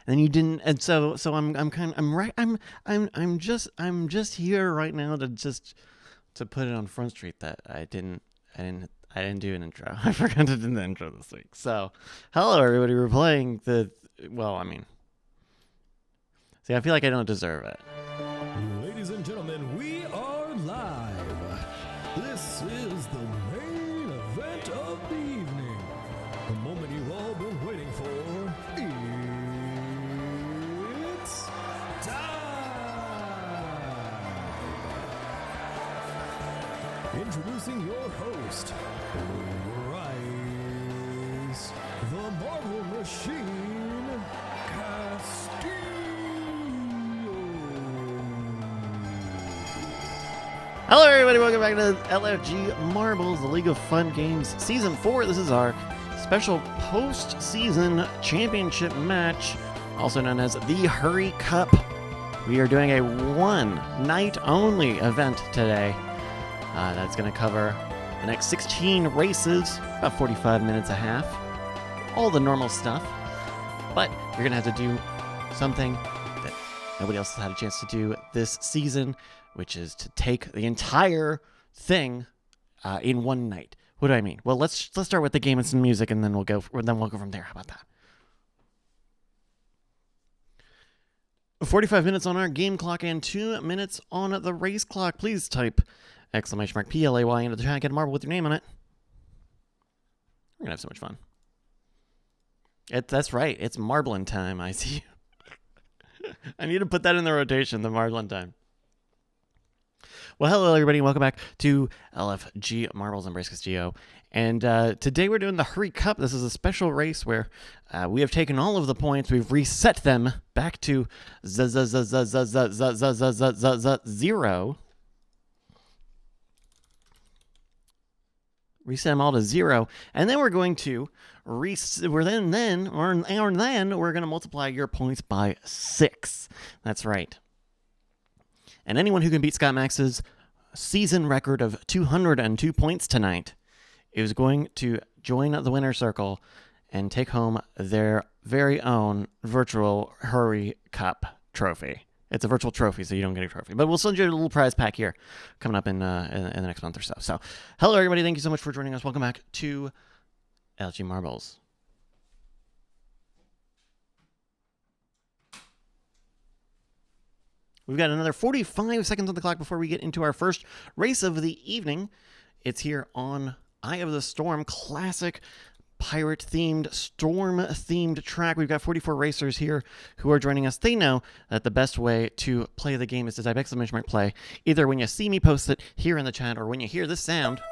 and you didn't. And so I'm just here right now to put it on Front Street that I didn't do an intro. I forgot to do the intro this week. So, hello everybody. We're playing see, I feel like I don't deserve it. Ladies and gentlemen, we are live. This is the main event of the evening. The moment you've all been waiting for. It's time! Introducing your host, Bryce, the Marvel Machine, Castillo. Hello everybody. Welcome back to LFG Marbles, the League of Fun Games Season 4. This is our special post-season championship match, also known as the Hurry Cup. We are doing a one-night-only event today. That's going to cover the next 16 races, about 45 minutes a half. All the normal stuff. But you're going to have to do something that nobody else has had a chance to do this season, which is to take the entire thing in one night. What do I mean? Well, let's start with the game and some music, and then we'll go from there. How about that? 45 minutes on our game clock and 2 minutes on the race clock. Please type !PLAY into the chat. Get a marble with your name on it. We're gonna have so much fun. That's right. It's marbling time. I see. I need to put that in the rotation. The marbling time. Well, hello everybody, welcome back to LFG Marbles and Bryce Castillo. And today we're doing the Hurry Cup. This is a special race where we have taken all of the points, we've reset them back to zero. Reset them all to 0, and then we're going to we're going to multiply your points by 6. That's right. And anyone who can beat Scott Max's season record of 202 points tonight is going to join the winner's circle and take home their very own virtual Hurry Cup trophy. It's a virtual trophy, so you don't get a trophy. But we'll send you a little prize pack here coming up in the next month or so. So, hello, everybody. Thank you so much for joining us. Welcome back to LFG Marbles. We've got another 45 seconds on the clock before we get into our first race of the evening. It's here on Eye of the Storm, classic pirate-themed, storm-themed track. We've got 44 racers here who are joining us. They know that the best way to play the game is to type !play, either when you see me post it here in the chat or when you hear this sound.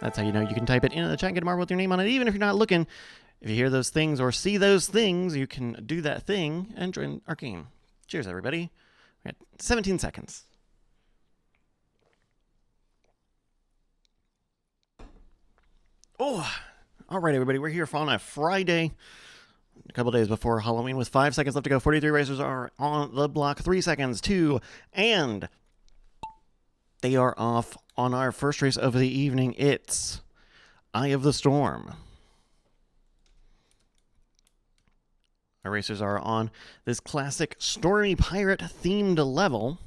That's how you know you can type it in the chat and get a marble with your name on it, even if you're not looking. If you hear those things or see those things, you can do that thing and join our game. Cheers, everybody. We got 17 seconds. Oh, all right, everybody. We're here on a Friday, a couple days before Halloween, with 5 seconds left to go. 43 racers are on the block. 3 seconds, 2, and they are off on our first race of the evening. It's Eye of the Storm. Our racers are on this classic stormy pirate-themed level,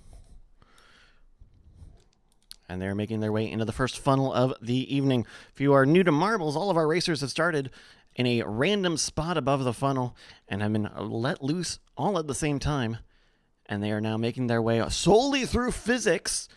and they're making their way into the first funnel of the evening. If you are new to marbles, all of our racers have started in a random spot above the funnel and have been let loose all at the same time, and they are now making their way solely through physics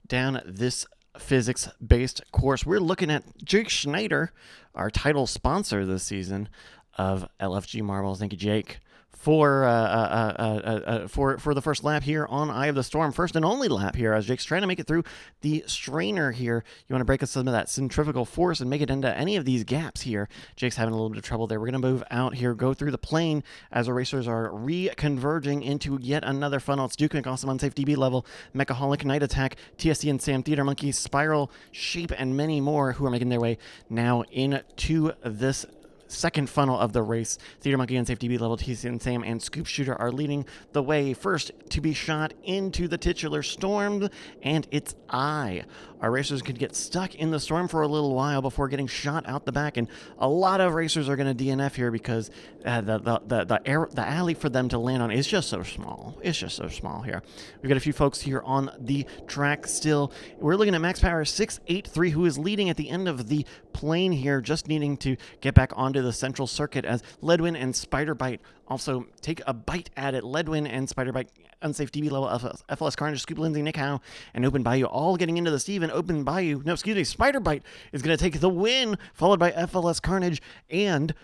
down this physics-based course. We're looking at Jake Schneider, our title sponsor this season of LFG Marbles. Thank you, Jake, for the first lap here on Eye of the Storm. First and only lap here as Jake's trying to make it through the strainer here. You want to break up some of that centrifugal force and make it into any of these gaps here. Jake's having a little bit of trouble there. We're going to move out here, go through the plane as our racers are reconverging into yet another funnel. It's Duke McAwesome on safe DB level, Mechaholic, Night Attack, TSC and Sam, Theater Monkey, Spiral, Shape, and many more who are making their way now into this second funnel of the race. Theater Monkey, Unsafe DB level, TC and Sam, and Scoop Shooter are leading the way. First to be shot into the titular storm, and it's I. Our racers could get stuck in the storm for a little while before getting shot out the back, and a lot of racers are going to DNF here because the alley for them to land on is just so small. It's just so small here. We've got a few folks here on the track still. We're looking at Max Power 683, who is leading at the end of the plane here, just needing to get back onto the central circuit as Leadwin and Spiderbite also take a bite at it. Leadwin and Spiderbite, Unsafe DB level, FLS Carnage, Scoop Lindsay, Nick Howe, and Open Bayou all getting into the Steven. Open Bayou, no, excuse me, Spiderbite is going to take the win, followed by FLS Carnage and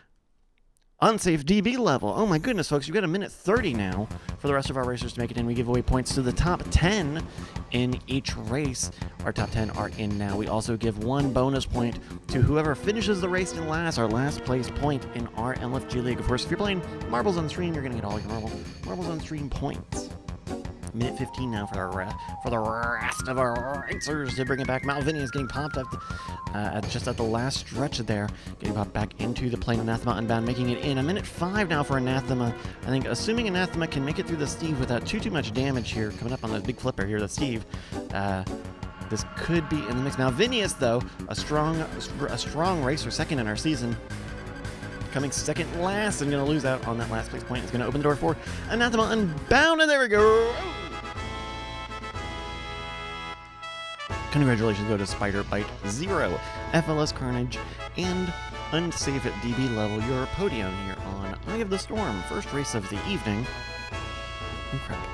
Unsafe DB level. Oh my goodness, folks, you've got a minute 30 now for the rest of our racers to make it in. We give away points to the top 10 in each race. Our top 10 are in now. We also give one bonus point to whoever finishes the race in last, our last place point in our LFG League. Of course, if you're playing Marbles on Stream, you're going to get all your Marbles on Stream points. Minute 15 now for the rest of our racers to bring it back. Malvini is getting popped up just at the last stretch there, getting popped back into the plane. Anathema Unbound making it in. A minute 5 now for Anathema. I think assuming Anathema can make it through the Steve without too much damage here, coming up on the big flipper here, the Steve. This could be in the mix. Malvinius, though, a strong racer, second in our season, coming second last and going to lose out on that last place point. Is going to open the door for Anathema Unbound, and there we go. Congratulations go to Spiderbite 0, FLS Carnage, and Unsafe at DB level. Your podium here on Eye of the Storm, first race of the evening. Incredible.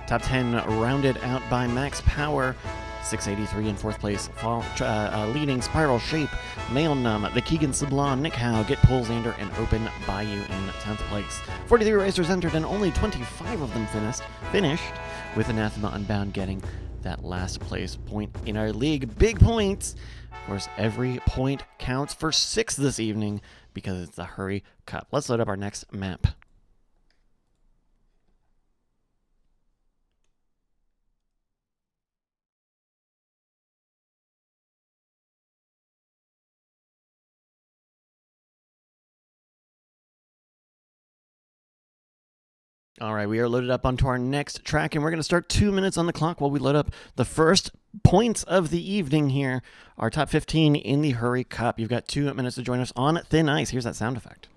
Top 10 rounded out by Max Power, 683 in fourth place, leading Spiral Shape, Mail Numb, the Keegan Sublime, Nick Howe, Get Pull Xander, and Open Bayou in 10th place. 43 racers entered and only 25 of them finished, with Anathema Unbound getting that last place point in our league. Big points! Of course, every point counts for 6 this evening because it's the Hurry Cup. Let's load up our next map. All right, we are loaded up onto our next track, and we're going to start 2 minutes on the clock while we load up the first points of the evening here. Our top 15 in the Hurry Cup. You've got 2 minutes to join us on thin ice. Here's that sound effect.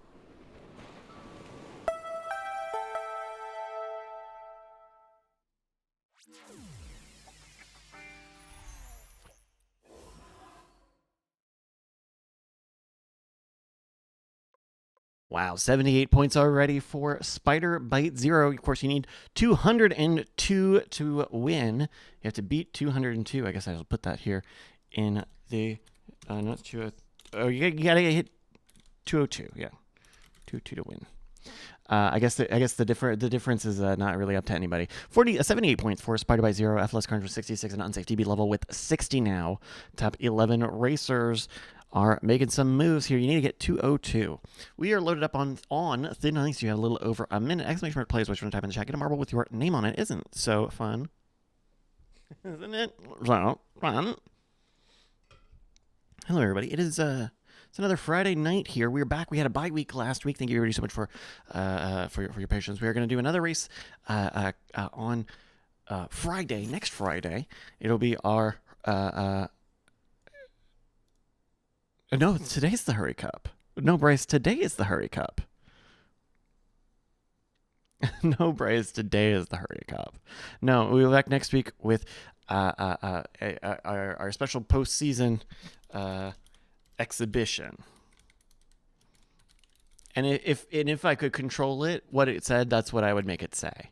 Wow, 78 points already for Spiderbite 0. Of course, you need 202 to win. You have to beat 202. I guess I'll put that here in the not 2. Oh, you gotta hit 202. Yeah, 202 to win. I guess the difference is not really up to anybody. 78 points for Spiderbite 0. FLS Carnage with 66 and Unsafe DB level with 60 now. Top 11 racers are making some moves here. You need to get 202. We are loaded up on thin ice. You have a little over a minute. Exclamation mark plays, which you want to type in the chat. Get a marble with your name on it. Isn't so fun. Isn't it so fun? Hello, everybody. It's another Friday night here. We're back. We had a bye week last week. Thank you everybody so much for your patience. We are going to do another race on Friday. Next Friday, it'll be our no, today's the Hurry Cup. No, Bryce, today is the Hurry Cup. No, Bryce, today is the Hurry Cup. No, we'll be back next week with our special postseason exhibition. And if I could control it, what it said, that's what I would make it say.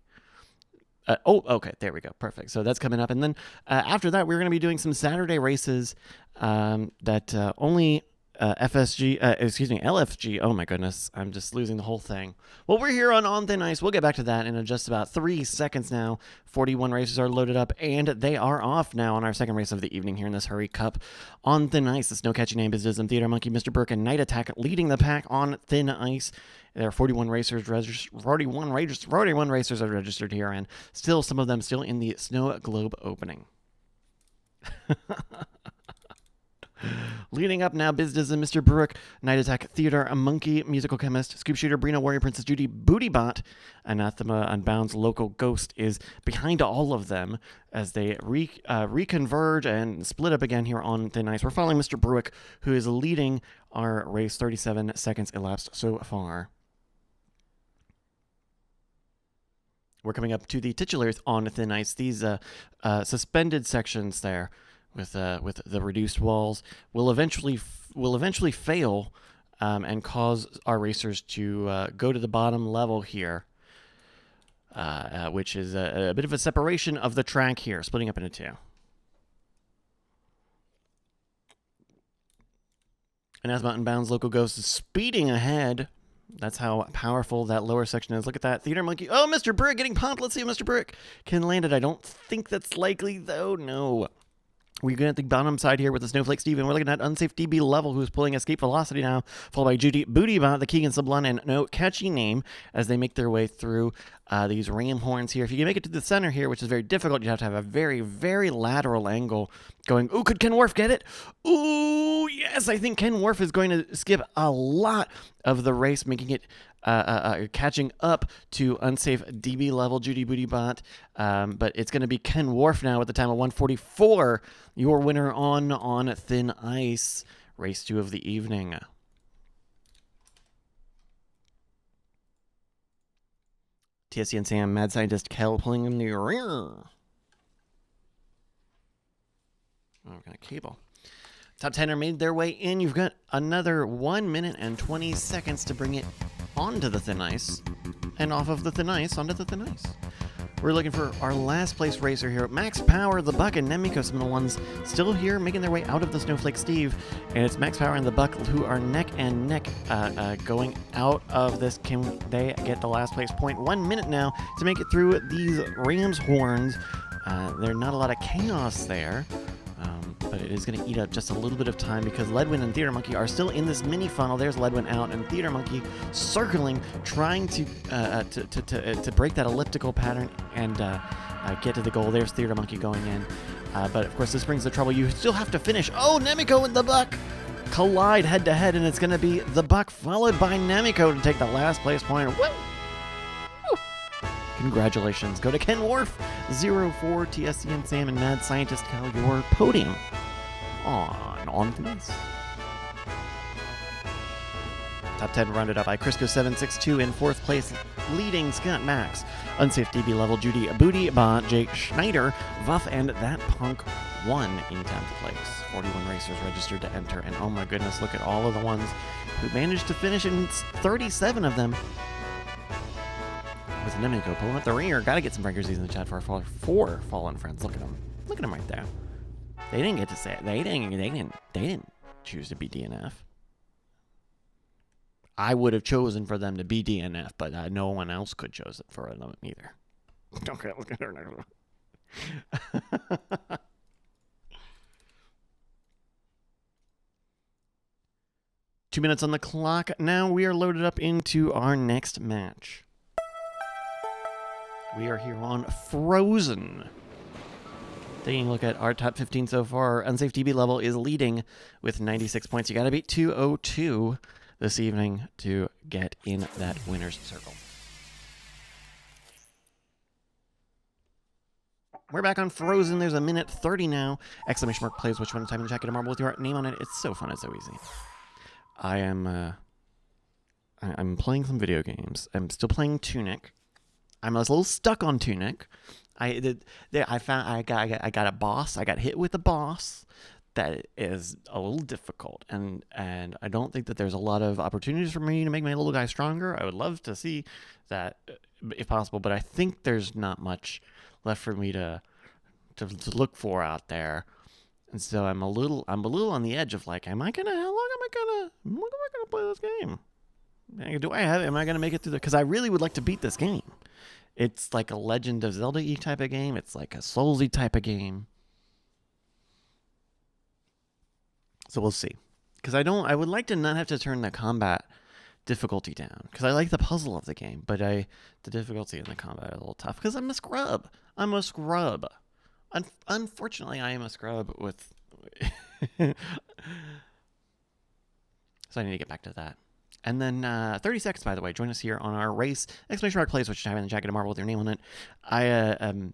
Okay, there we go. Perfect. So that's coming up. And then after that, we're going to be doing some Saturday races that only LFG. Oh my goodness, I'm just losing the whole thing. Well, we're here on Thin Ice. We'll get back to that in just about 3 seconds now. 41 races are loaded up, and they are off now on our second race of the evening here in this Hurry Cup on Thin Ice. The Snow Catching Name Business and Theater Monkey, Mr. Burke, and Night Attack leading the pack on Thin Ice. There are 41 racers racers are registered here, and still some of them still in the Snow Globe opening. Leading up now, Biz Diz and Mr. Bruick, Night Attack, Theodore, a Monkey, Musical Chemist, Scoop Shooter, Brina, Warrior Princess Judy, Bootybot, Anathema, Unbound's Local Ghost is behind all of them as they reconverge and split up again here on Thin Ice. We're following Mr. Bruick, who is leading our race. 37 seconds elapsed so far. We're coming up to the titulars on Thin Ice. These suspended sections there with the reduced walls will eventually fail and cause our racers to go to the bottom level here, which is a bit of a separation of the track here, splitting up into two. And as Mountain Bound's Local Ghost is speeding ahead. That's how powerful that lower section is. Look at that. Theater Monkey. Oh, Mr. Brick getting pumped. Let's see if Mr. Brick can land it. I don't think that's likely, though. No. We're going at the bottom side here with the Snowflake Steve, and we're looking at Unsafe DB Level, who's pulling Escape Velocity now, followed by Judy Bootybot, the Keegan Sublun, and No Catchy Name as they make their way through these ram horns here. If you can make it to the center here, which is very difficult, you have to have a very, very lateral angle going. Ooh, could Ken Worf get it? Ooh, yes, I think Ken Worf is going to skip a lot of the race, making it catching up to Unsafe DB Level, Judy Bootybot. But it's going to be Ken Worf now at the time of 1:44. Your winner on Thin Ice, race 2 of the evening. TSC and Sam, Mad Scientist Kel pulling in the rear. Oh, got a cable. Top 10 are made their way in. You've got another 1 minute and 20 seconds to bring it onto the Thin Ice, and off of the Thin Ice onto the Thin Ice. We're looking for our last place racer here. Max Power, the Buck, and Nemiko, some of the ones still here making their way out of the Snowflake Steve. And it's Max Power and the Buck who are neck and neck going out of this. Can they get the last place point? 1 minute now to make it through these ram's horns. There's not a lot of chaos there. But it is going to eat up just a little bit of time because Ledwin and Theater Monkey are still in this mini funnel. There's Ledwin out and Theater Monkey circling, trying to break that elliptical pattern and get to the goal. There's Theater Monkey going in. But of course, this brings the trouble. You still have to finish. Oh, Nemiko and the Buck collide head to head, and it's going to be the Buck followed by Nemiko to take the last place point. Woo! Congratulations. Go to Ken Worf, 04, TSC and Sam, and Mad Scientist Cal, your podium on Thin Ice. Top 10 rounded up by Crisco762 in 4th place, leading Scott Max, Unsafe DB Level, Judy Bootybot, Jake Schneider, Vuff, and That Punk 1 in 10th place. 41 racers registered to enter, and oh my goodness, look at all of the ones who managed to finish, and 37 of them with Nemiko pulling up the rear. Gotta get some breakers in the chat for our 4 fallen friends. Look at them. Look at them right there. They didn't get to say it. They didn't choose to be DNF. I would have chosen for them to be DNF, but no one else could choose it for them either. Okay, look at her. 2 minutes on the clock. Now we are loaded up into our next match. We are here on Frozen. Taking a look at our top 15 so far, Unsafe DB Level is leading with 96 points. You got to beat 202 this evening to get in that winner's circle. We're back on Frozen. There's a minute 30 now. Exclamation mark plays which one type in the chat. Get a marble with your name on it. It's so fun. It's so easy. I'm playing some video games. I'm still playing Tunic. I'm a little stuck on Tunic. I got a boss. I got hit with a boss that is a little difficult, and I don't think that there's a lot of opportunities for me to make my little guy stronger. I would love to see that if possible, but I think there's not much left for me to look for out there, and so I'm a little on the edge of like, how long am I gonna play this game? Am I gonna make it through because I really would like to beat this game. It's like a Legend of Zelda-y type of game. It's like a Souls-y type of game. So we'll see. Because I would like to not have to turn the combat difficulty down. Because I like the puzzle of the game. But the difficulty in the combat is a little tough. Because I'm a scrub. Unfortunately, I am a scrub with So I need to get back to that. And then 30 seconds, by the way. Join us here on our race exclamation mark plays, which you have in the jacket of marble with your name on it. I've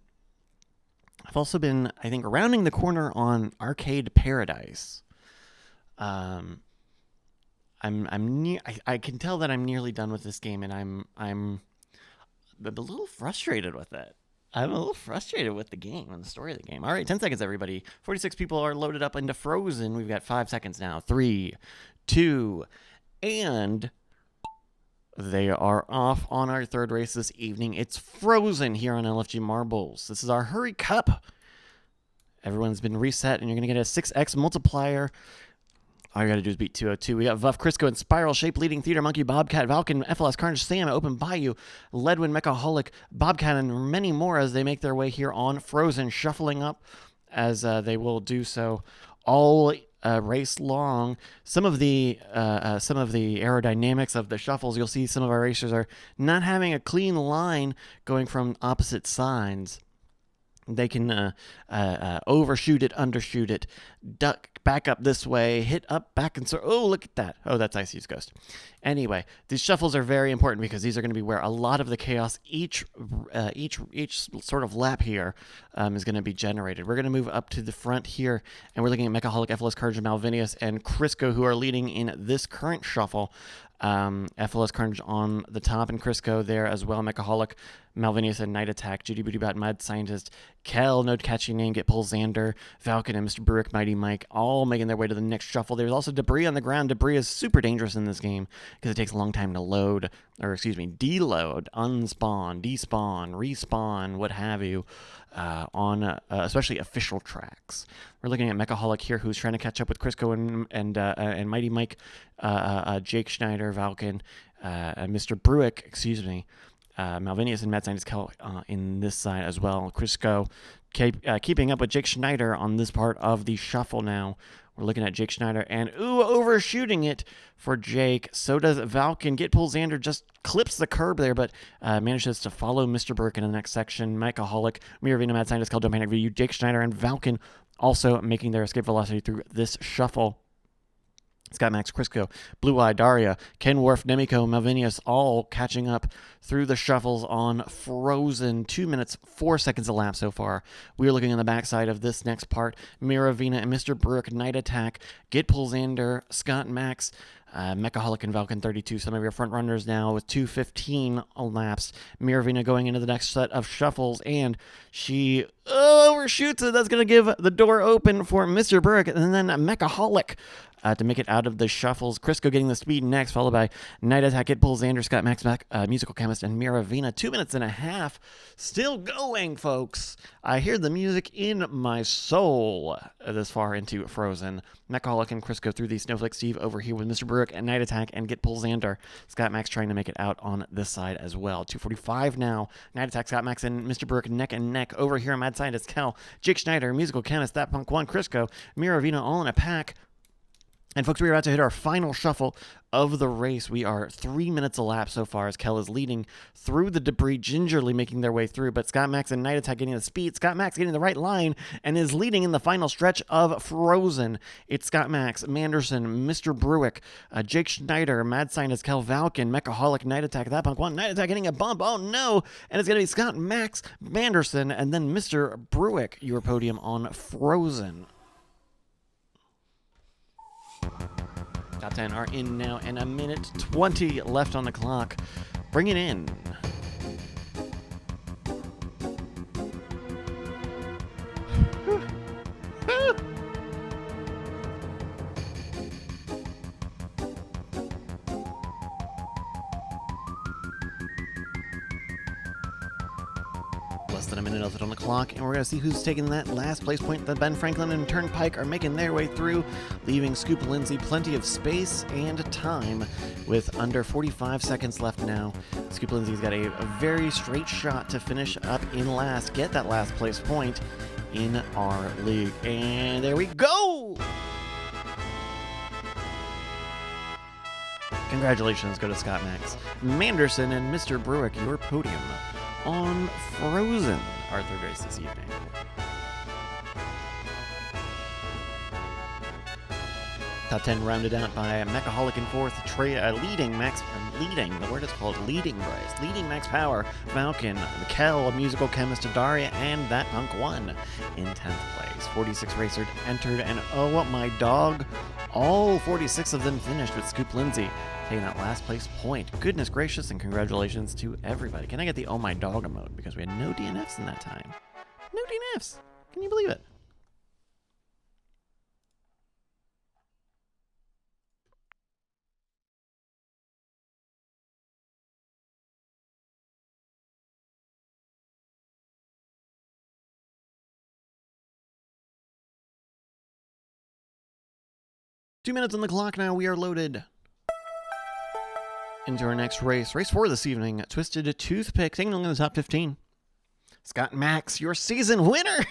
also been, I think, rounding the corner on Arcade Paradise. I can tell that I'm nearly done with this game, and I'm a little frustrated with it. I'm a little frustrated with the game and the story of the game. All right, 10 seconds, everybody. 46 people are loaded up into Frozen. We've got 5 seconds now. 3, 2, and they are off on our third race this evening. It's Frozen here on LFG Marbles. This is our Hurry Cup. Everyone's been reset, and you're going to get a 6x multiplier. All you got to do is beat 202. We got Vuff, Crisco, and Spiral, Shape, Leading, Theater, Monkey, Bobcat, Valken, FLS, Carnage, Sam, Open Bayou, Leadwind, Mechaholic, Bobcat, and many more as they make their way here on Frozen, shuffling up as they will do so all race long. Some of the aerodynamics of the shuffles, you'll see some of our racers are not having a clean line going from opposite sides. They can overshoot it, undershoot it, duck back up this way, hit up, back, and so. Oh, look at that. Oh, that's Icy's Ghost. Anyway, these shuffles are very important because these are going to be where a lot of the chaos each sort of lap here is going to be generated. We're going to move up to the front here, and we're looking at Mechaholic, FLS, Carnage, Malvinius, and Crisco, who are leading in this current shuffle. FLS Carnage on the top, and Crisco there as well. Mechaholic, Malvinius, and Night Attack, Judy Booty Bot, Mad Scientist, Kel, no catchy name, Get Pull Xander, Falcon, and Mr. Bruick, Mighty Mike, all making their way to the next shuffle. There's also debris on the ground. Debris is super dangerous in this game because it takes a long time to load, or deload, unspawn, despawn, respawn, what have you, on especially official tracks. We're looking at Mechaholic here, who's trying to catch up with Crisco and Mighty Mike, Jake Schneider, Valken, Mr. Bruick, Malvinius and Mad Scientist Kel in this side as well. Crisco keeping up with Jake Schneider on this part of the shuffle now. We're looking at Jake Schneider and, overshooting it for Jake. So does Valken. Get Pull Xander just clips the curb there, but manages to follow Mr. Burke in the next section. Mechaholic, Miravina, Mad Scientist, Kel, Dominic View, Jake Schneider, and Valken also making their escape velocity through this shuffle. Scott Max, Crisco, Blue Eye, Daria, Ken Worf, Nemiko, Malvinius, all catching up through the shuffles on Frozen. 2 minutes, 4 seconds a lap so far. We are looking on the backside of this next part. Miravina and Mr. Burke, Night Attack, Get Pull Xander, Scott Max, Mechaholic and Valken 32. Some of your front runners now with 2:15 laps. Miravina going into the next set of shuffles, and she overshoots it. That's going to give the door open for Mr. Burke, and then Mechaholic to make it out of the shuffles. Crisco getting the speed next, followed by Night Attack, Get Pull Xander, Scott Max, Musical Chemist, and Miravina. 2 minutes and a half. Still going, folks. I hear the music in my soul this far into Frozen. Mechaholic and Crisco through the Snowflake Steve over here with Mr. Bruick and Night Attack and Get Pull Xander. Scott Max trying to make it out on this side as well. 2:45 now. Night Attack, Scott Max, and Mr. Bruick neck and neck. Over here, Mad Scientist Kel, Jake Schneider, Musical Chemist, That Punk 1, Crisco, Miravina all in a pack. And folks, we're about to hit our final shuffle of the race. We are 3 minutes a lap so far as Kel is leading through the debris, gingerly making their way through. But Scott Max and Night Attack getting the speed. Scott Max getting the right line and is leading in the final stretch of Frozen. It's Scott Max, Manderson, Mr. Bruick, Jake Schneider, Mad Scientist Kel, Valken, Mechaholic, Night Attack, That Punk 1, Night Attack getting a bump. Oh no! And it's going to be Scott Max, Manderson, and then Mr. Bruick, your podium on Frozen. Top 10 are in now, and a minute 20 left on the clock. Bring it in. Less than a minute left on the clock, and we're going to see who's taking that last place point. The Ben Franklin and Turnpike are making their way through, leaving Scoop Lindsay plenty of space and time with under 45 seconds left now. Scoop Lindsay's got a very straight shot to finish up in last, get that last place point in our league. And there we go! Congratulations go to Scott Max, Manderson, and Mr. Bruick, your podium on Frozen, our third race this evening. Top 10 rounded out by Mechaholic in fourth, leading, the word is called leading Bryce, leading Max Power, Falcon, Kel, Musical Chemist, Daria, and That Punk 1 in 10th place. 46 racers entered, and oh my dog, all 46 of them finished with Scoop Lindsay taking that last place point. Goodness gracious, and congratulations to everybody. Can I get the oh my dog emote, because we had no DNFs in that time. No DNFs. Can you believe it? Two minutes on the clock now. We are loaded into our next race. Race 4 this evening. Twisted Toothpick taking along in the top 15. Scott Max, your season winner,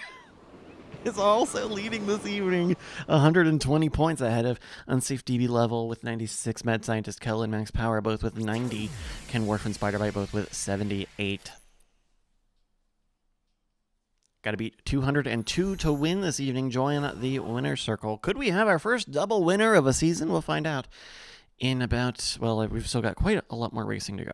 is also leading this evening. 120 points ahead of Unsafe DB Level with 96. Mad Scientist Kel and Max Power both with 90. Ken Worf and Spiderbite both with 78. Got to beat 202 to win this evening. Join the winner's circle. Could we have our first double winner of a season? We'll find out in about, well, we've still got quite a lot more racing to go.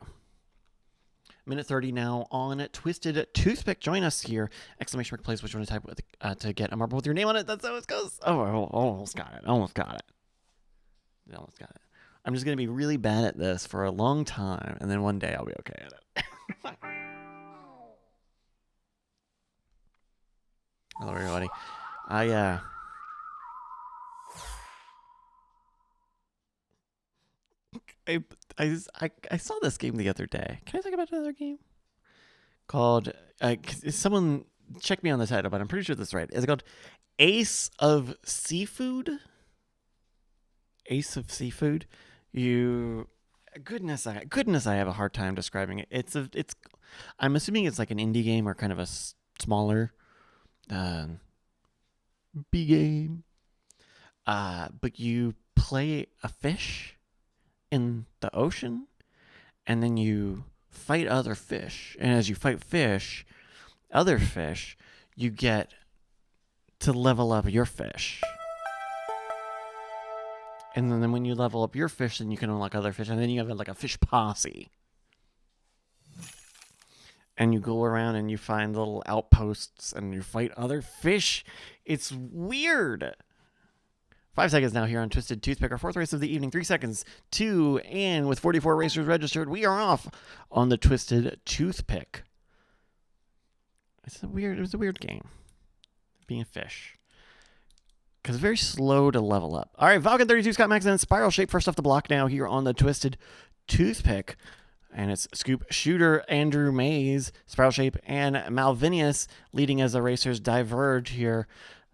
Minute 30 now on Twisted Toothpick. Join us here. Exclamation mark place which one to type with to get a marble with your name on it. That's how it goes. Oh, I almost got it. Almost got it. I'm just going to be really bad at this for a long time, and then one day I'll be okay at it. Hello, everybody. I saw this game the other day. Can I talk about another game? Called, someone check me on the title, but I'm pretty sure that's right. Is it called Ace of Seafood? Ace of Seafood? Goodness, I have a hard time describing it. I'm assuming it's like an indie game or kind of a smaller B game. But you play a fish in the ocean, and then you fight other fish. And as you fight other fish, you get to level up your fish. And then when you level up your fish, then you can unlock other fish, and then you have like a fish posse. And you go around and you find little outposts and you fight other fish. It's weird. 5 seconds now here on Twisted Toothpick, our fourth race of the evening. 3 seconds, 2, and with 44 racers registered, we are off on the Twisted Toothpick. It was a weird game, being a fish. Because it's very slow to level up. All right, Falcon 32, Scott Max, and Spiral Shape first off the block now here on the Twisted Toothpick. And it's Scoop Shooter, Andrew Mays, Spiral Shape, and Malvinius leading as the racers diverge here.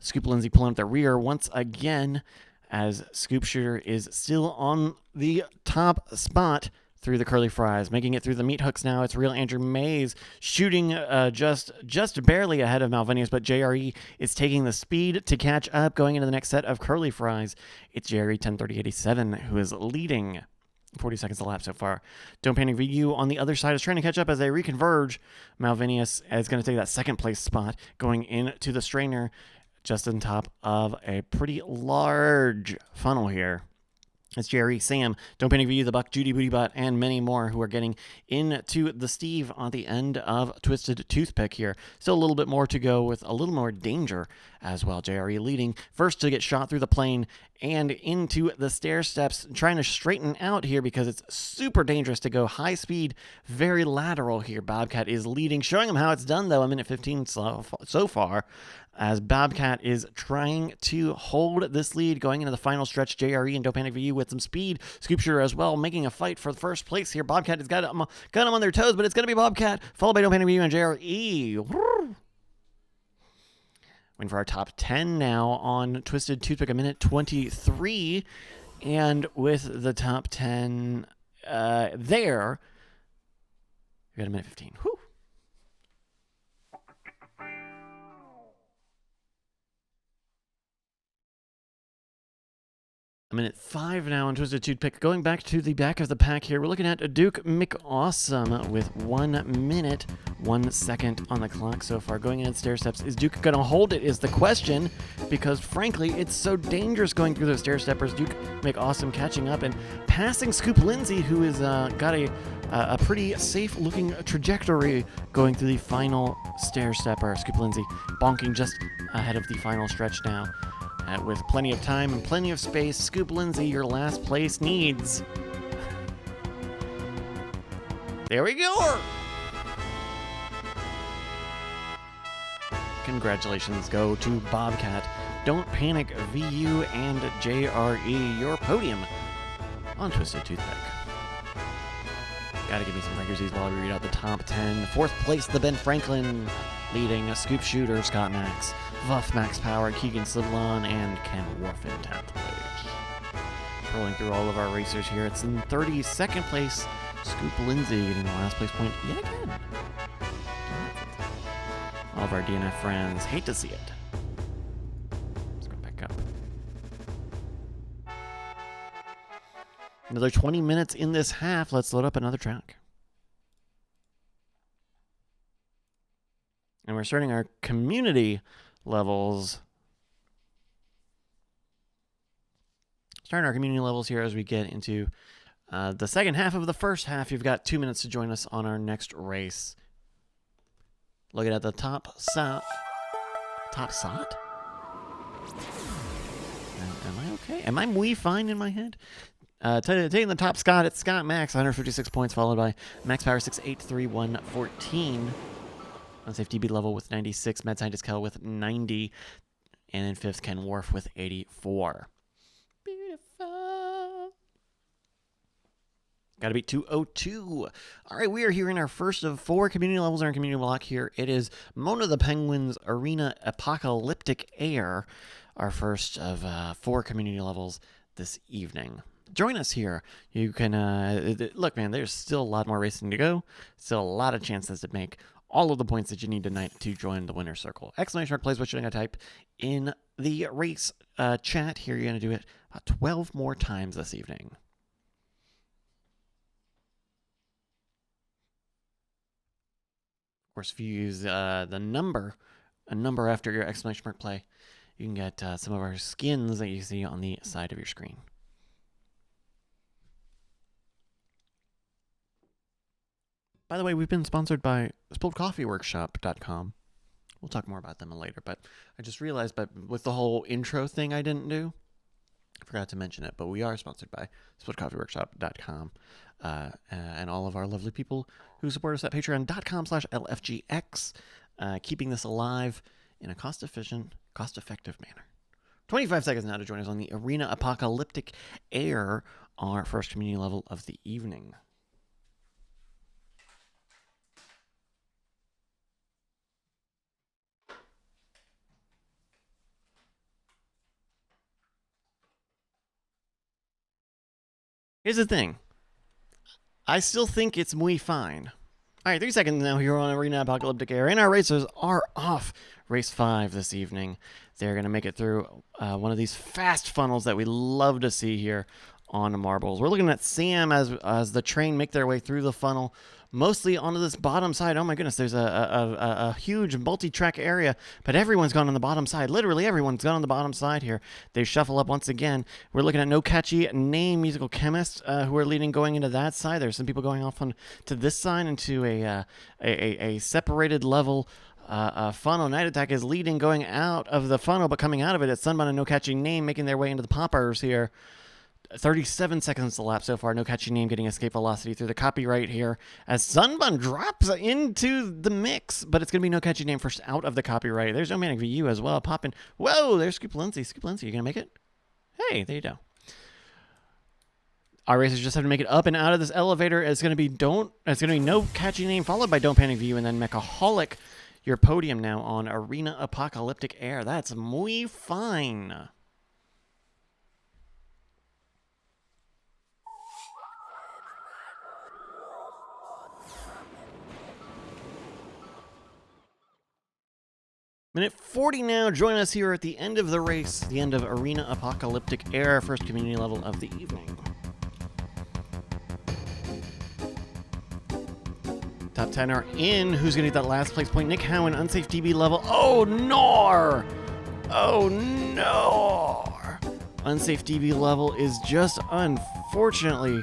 Scoop Lindsay pulling up the rear once again as Scoop Shooter is still on the top spot through the curly fries. Making it through the meat hooks now. It's real Andrew Mays shooting just barely ahead of Malvinius, but JRE is taking the speed to catch up going into the next set of curly fries. It's JRE 10:30.87 who is leading. 40 seconds to lap so far. Don't Panic VU on the other side is trying to catch up as they reconverge. Malvinius is going to take that second place spot going into the strainer just on top of a pretty large funnel here. It's Jerry, Sam, Don't Panic VU, The Buck, Judy Booty Butt, and many more who are getting into the Steve on the end of Twisted Toothpick here. Still a little bit more to go with a little more danger as well. JRE leading first to get shot through the plane and into the stair steps, trying to straighten out here because it's super dangerous to go high speed, very lateral here. Bobcat is leading, showing him how it's done though. A minute 15 so far, as Bobcat is trying to hold this lead going into the final stretch. JRE and Don't Panic VU with some speed. Scoop Shooter as well, making a fight for the first place here. Bobcat has got them on their toes, but it's going to be Bobcat, followed by Don't Panic VU and JRE. Waiting for our top 10 now on Twisted Toothpick, a minute 23. And with the top 10 there, we got a minute 15. Whew. A minute 5 now on Twisted Toothpick. Going back to the back of the pack here, we're looking at Duke McAwesome with 1 minute, 1 second on the clock so far. Going in at stair steps. Is Duke going to hold it is the question, because frankly, it's so dangerous going through those stair steppers. Duke McAwesome catching up and passing Scoop Lindsay, who is got a pretty safe-looking trajectory going through the final stair stepper. Scoop Lindsay bonking just ahead of the final stretch now. With plenty of time and plenty of space, Scoop Lindsay, your last place needs. There we go! Congratulations go to Bobcat, Don't Panic, VU, and JRE, your podium on Twisted Toothpick. Gotta give me some frequencies while we read out the top 10. Fourth place, the Ben Franklin, leading Scoop Shooter, Scott Max, Vuff Max Power, Keegan Sliblon, and Ken Worf in 10th place. Rolling through all of our racers here, it's in 32nd place, Scoop Lindsay getting the last place point yet again. All of our DNF friends hate to see it. Let's go back up. Another 20 minutes in this half. Let's load up another track. And we're starting our community levels. Starting our community levels here as we get into the second half of the first half. You've got 2 minutes to join us on our next race. Looking at the top sot. Top sot? Am I okay? Am I muy fine in my head? Taking the top Scott, it's Scott Max, 156 points, followed by Max Power 683114. Unsafe DB level with 96, Mad Scientist Kel with 90, and in fifth, Ken Worf with 84. Beautiful. Gotta beat 202. All right, we are here in our first of 4 community levels in our community block here. It is Mona the Penguin's Arena Apocalyptic Air, our first of 4 community levels this evening. Join us here. You can, look, man, there's still a lot more racing to go. Still a lot of chances to make all of the points that you need tonight to join the winner's circle. Exclamation mark plays what you're going to type in the race chat here. You're going to do it about 12 more times this evening. Of course, if you use a number after your exclamation mark play, you can get some of our skins that you see on the side of your screen. By the way, we've been sponsored by SpilledCoffeeWorkshop.com. We'll talk more about them later, but I just realized with the whole intro thing I didn't do, I forgot to mention it, but we are sponsored by SpilledCoffeeWorkshop.com and all of our lovely people who support us at patreon.com/LFGX, keeping this alive in a cost-effective manner. 25 seconds now to join us on the Arena Apocalyptic Air, our first community level of the evening. Here's the thing. I still think it's muy fine. All right, 3 seconds now here on Arena Apocalyptic Air, and our racers are off. Race 5 this evening. They're going to make it through one of these fast funnels that we love to see here on Marbles. We're looking at Sam as the train make their way through the funnel, mostly onto this bottom side. Oh my goodness, there's a huge multi-track area, but everyone's gone on the bottom side. Literally everyone's gone on the bottom side here. They shuffle up once again. We're looking at No Catchy Name Musical Chemist, who are leading going into that side. There's some people going off on to this side into a separated level funnel. Night Attack is leading going out of the funnel, but coming out of it, it's Sunbun and No Catchy Name making their way into the poppers here. 37 seconds to lap so far. No Catchy Name getting escape velocity through the copyright here as Sunbun drops into the mix, but it's going to be No Catchy Name first out of the copyright. There's No Manic VU as well. Popping. Whoa, there's Scoop Lindsay. Scoop Lindsay, you going to make it? Hey, there you go. Our racers just have to make it up and out of this elevator. It's going to be No Catchy Name followed by Don't Panic VU and then Mechaholic, your podium now on Arena Apocalyptic Air. That's muy fine. Minute 40 now. Join us here at the end of the race, the end of Arena Apocalyptic Air, first community level of the evening. Top 10 are in. Who's going to get that last place point? Nick Howen, unsafe DB level. Oh, no! Oh, no! Unsafe DB level is just unfortunately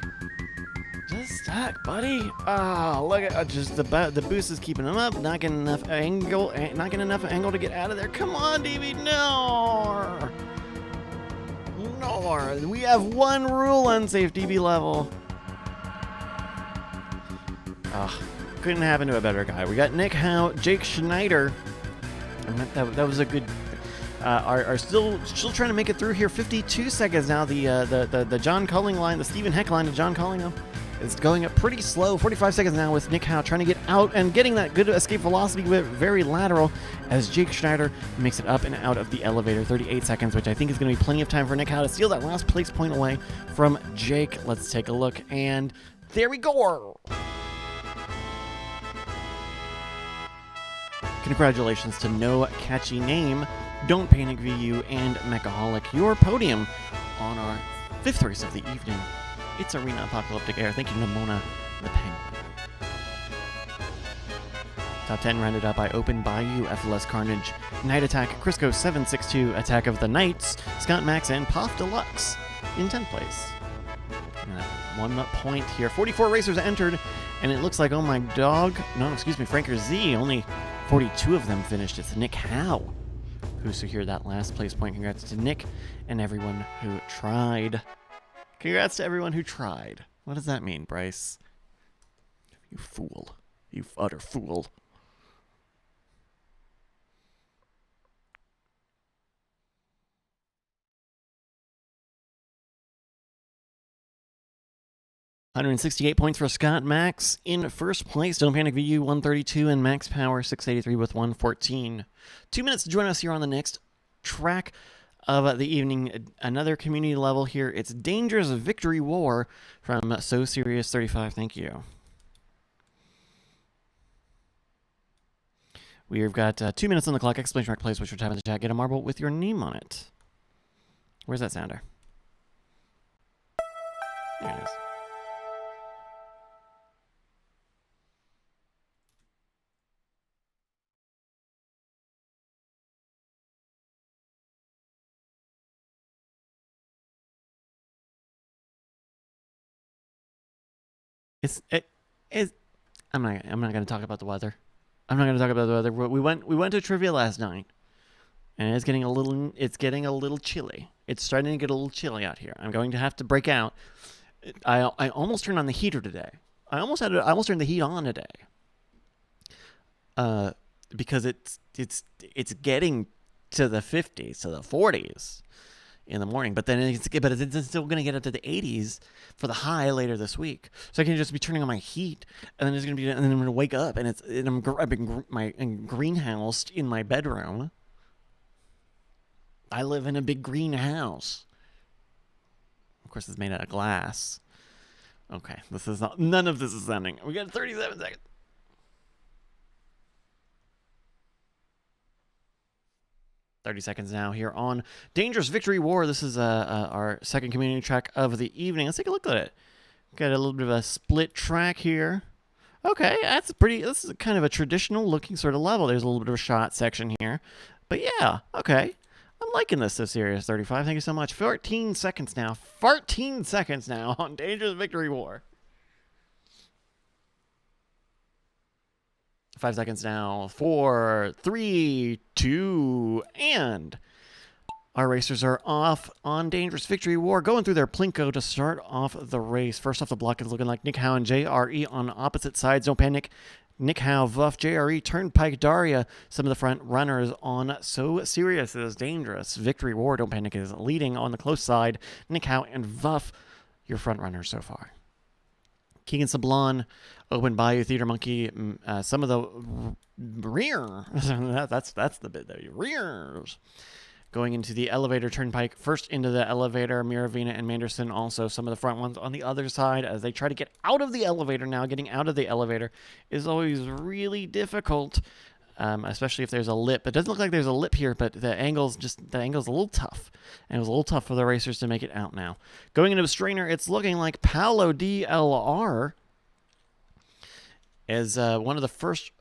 just stuck, buddy. Ah, look at just the boost is keeping him up. Not getting enough angle. Not getting enough angle to get out of there. Come on, DB. No. No. We have one rule: unsafe DB level. Ah, couldn't happen to a better guy. We got Nick Howe, Jake Schneider. That was a good. Are still trying to make it through here. 52 seconds now. The John Culling line, the Stephen Heck line to John Cullingham, is going up pretty slow. 45 seconds now with Nick Howe trying to get out and getting that good escape velocity with very lateral as Jake Schneider makes it up and out of the elevator. 38 seconds, which I think is going to be plenty of time for Nick Howe to steal that last place point away from Jake. Let's take a look, and there we go. Congratulations to No Catchy Name, Don't Panic VU, and Mechaholic, your podium on our 5th race of the evening. It's Arena Apocalyptic Air. Thank you, Nimona the Penguin. Top 10 rounded up by Open Bayou, FLS Carnage, Night Attack, Crisco 762, Attack of the Knights, Scott Max, and Poff Deluxe in 10th place. 1 point here. 44 racers entered, and it looks like, oh my dog, no, excuse me, Franker Z, only 42 of them finished. It's Nick Howe who secured that last place point. Congrats to Nick and everyone who tried. Congrats to everyone who tried. What does that mean, Bryce? You fool. You utter fool. $168 points for Scott Max in first place. Don't Panic VU 132 and Max Power 683 with 114. 2 minutes to join us here on the next track of the evening. Another community level here. It's Dangerous Victory War from So Serious 35. Thank you. We've got 2 minutes on the clock. Exclamation mark place, which you're tapping the chat. Get a marble with your name on it. Where's that sounder? There it is. I'm not going to talk about the weather. I'm not going to talk about the weather. We went to trivia last night, and it's getting a little chilly. It's starting to get a little chilly out here. I'm going to have to break out. I almost turned on the heater today. I almost turned the heat on today. Because it's getting to the 50s, to the 40s in the morning, but it's still going to get up to the 80s for the high later this week. So I can just be turning on my heat, and then and then I'm going to wake up, and I've been greenhoused in my bedroom. I live in a big greenhouse. Of course, it's made out of glass. Okay, none of this is sounding. We got 37 seconds. Seconds now here on Dangerous Victory War. This is our second community track of the evening. Let's take a look at it. Got a little bit of a split track here. Okay, this is kind of a traditional looking sort of level. There's a little bit of a shot section here. But yeah, okay. I'm liking this, So Serious 35. Thank you so much. 14 seconds now. 14 seconds now on Dangerous Victory War. 5 seconds now. 4, 3, 2, and our racers are off on Dangerous Victory War, going through their Plinko to start off the race. First off the block is looking like Nick Howe and JRE on opposite sides. Don't panic. Nick Howe, Vuff, JRE, Turnpike, Daria, some of the front runners on So Serious is Dangerous Victory War. Don't panic is leading on the close side. Nick Howe and Vuff, your front runners so far. Keegan Sablon, Open Bayou, Theater Monkey, some of the rear. that's the bit there. Rears. Going into the elevator, Turnpike first into the elevator. Miravina and Manderson also some of the front ones on the other side as they try to get out of the elevator now. Getting out of the elevator is always really difficult especially if there's a lip. It doesn't look like there's a lip here, but the angle's a little tough. And it was a little tough for the racers to make it out now. Going into a strainer, it's looking like Paolo DLR as one of the first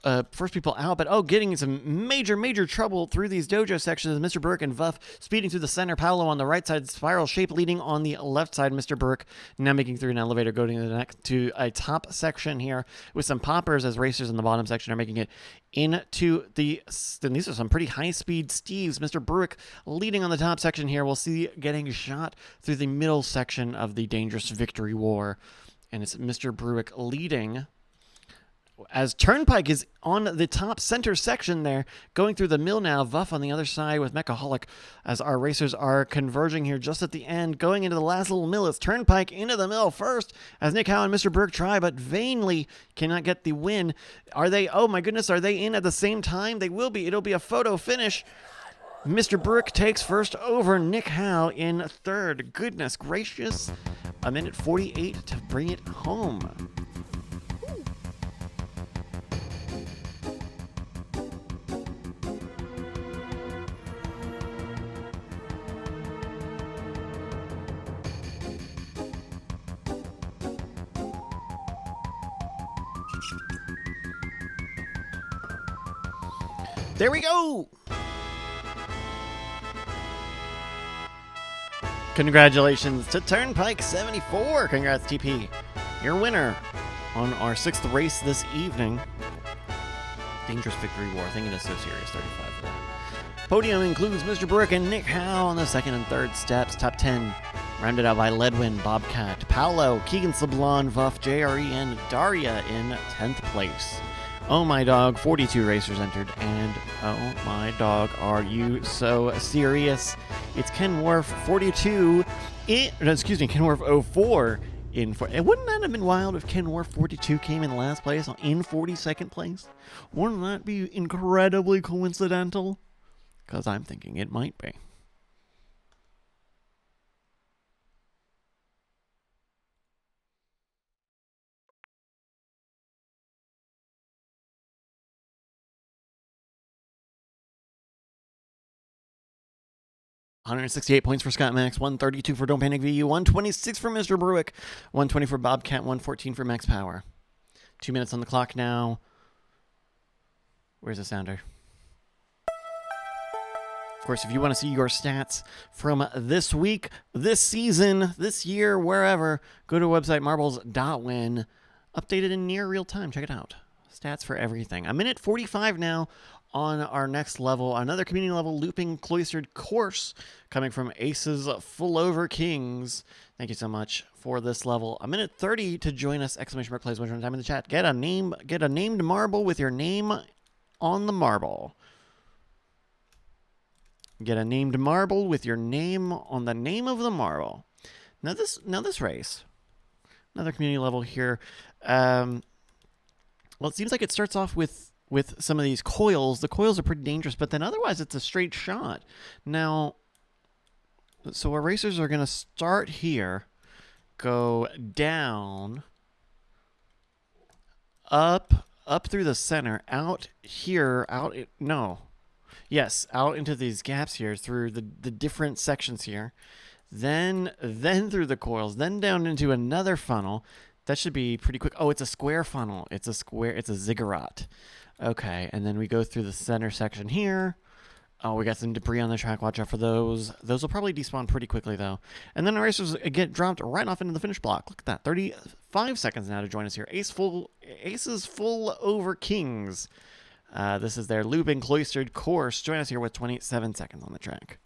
people out, but getting some major trouble through these dojo sections. Mr. Burke and Vuff speeding through the center. Paolo on the right side, spiral shape leading on the left side. Mr. Burke now making through an elevator, going to a top section here with some poppers as racers in the bottom section are making it into the. Then these are some pretty high speed Steves. Mr. Burke leading on the top section here. We'll see getting shot through the middle section of the Dangerous Victory War, and it's Mr. Bruick leading. As Turnpike is on the top center section there, going through the mill now. Vuff on the other side with Mechaholic as our racers are converging here just at the end. Going into the last little mill, it's Turnpike into the mill first as Nick Howe and Mr. Burke try, but vainly cannot get the win. Are they, oh my goodness, are they in at the same time? They will be. It'll be a photo finish. Mr. Burke takes first over Nick Howe in third. Goodness gracious. A minute 48 to bring it home. There we go! Congratulations to Turnpike 74. Congrats, TP. Your winner on our 6th race this evening. Dangerous Victory War. Thinking it's so serious. 35 for that. Podium includes Mr. Burke and Nick Howe on the second and third steps. Top 10 rounded out by Ledwin, Bobcat, Paolo, Keegan Sablon, Vuff, JRE, and Daria in 10th place. Oh my dog, 42 racers entered, and oh my dog, are you so serious? It's Ken Worf 42, Ken Worf 04 in 4. And wouldn't that have been wild if Ken Worf 42 came in last place in 42nd place? Wouldn't that be incredibly coincidental? Because I'm thinking it might be. $168 points for Scott Max, 132 for Don't Panic VU, 126 for Mr. Bruick, 120 for Bobcat, 114 for Max Power. 2 minutes on the clock now. Where's the sounder? Of course, if you want to see your stats from this week, this season, this year, wherever, go to website marbles.win. Updated in near real time. Check it out. Stats for everything. A minute 45 now on our next level. Another community level looping cloistered course coming from Aces Full Over Kings. Thank you so much for this level. A minute 30 to join us. Exclamation mark plays one time in the chat. Get a named marble with your name on the marble. Get a named marble with your name on the name of the marble. Now this race, another community level here. Well, it seems like it starts off with some of these coils. The coils are pretty dangerous, but then otherwise it's a straight shot. Now, so our racers are going to start here, go down, up through the center, out here, out into these gaps here through the different sections here, then through the coils, then down into another funnel. That should be pretty quick. Oh, it's a square funnel. It's a ziggurat. Okay, and then we go through the center section here. Oh, we got some debris on the track. Watch out for those. Those will probably despawn pretty quickly, though. And then the racers get dropped right off into the finish block. Look at that. 35 seconds now to join us here. Aces Full Over Kings. This is their looping cloistered course. Join us here with 27 seconds on the track.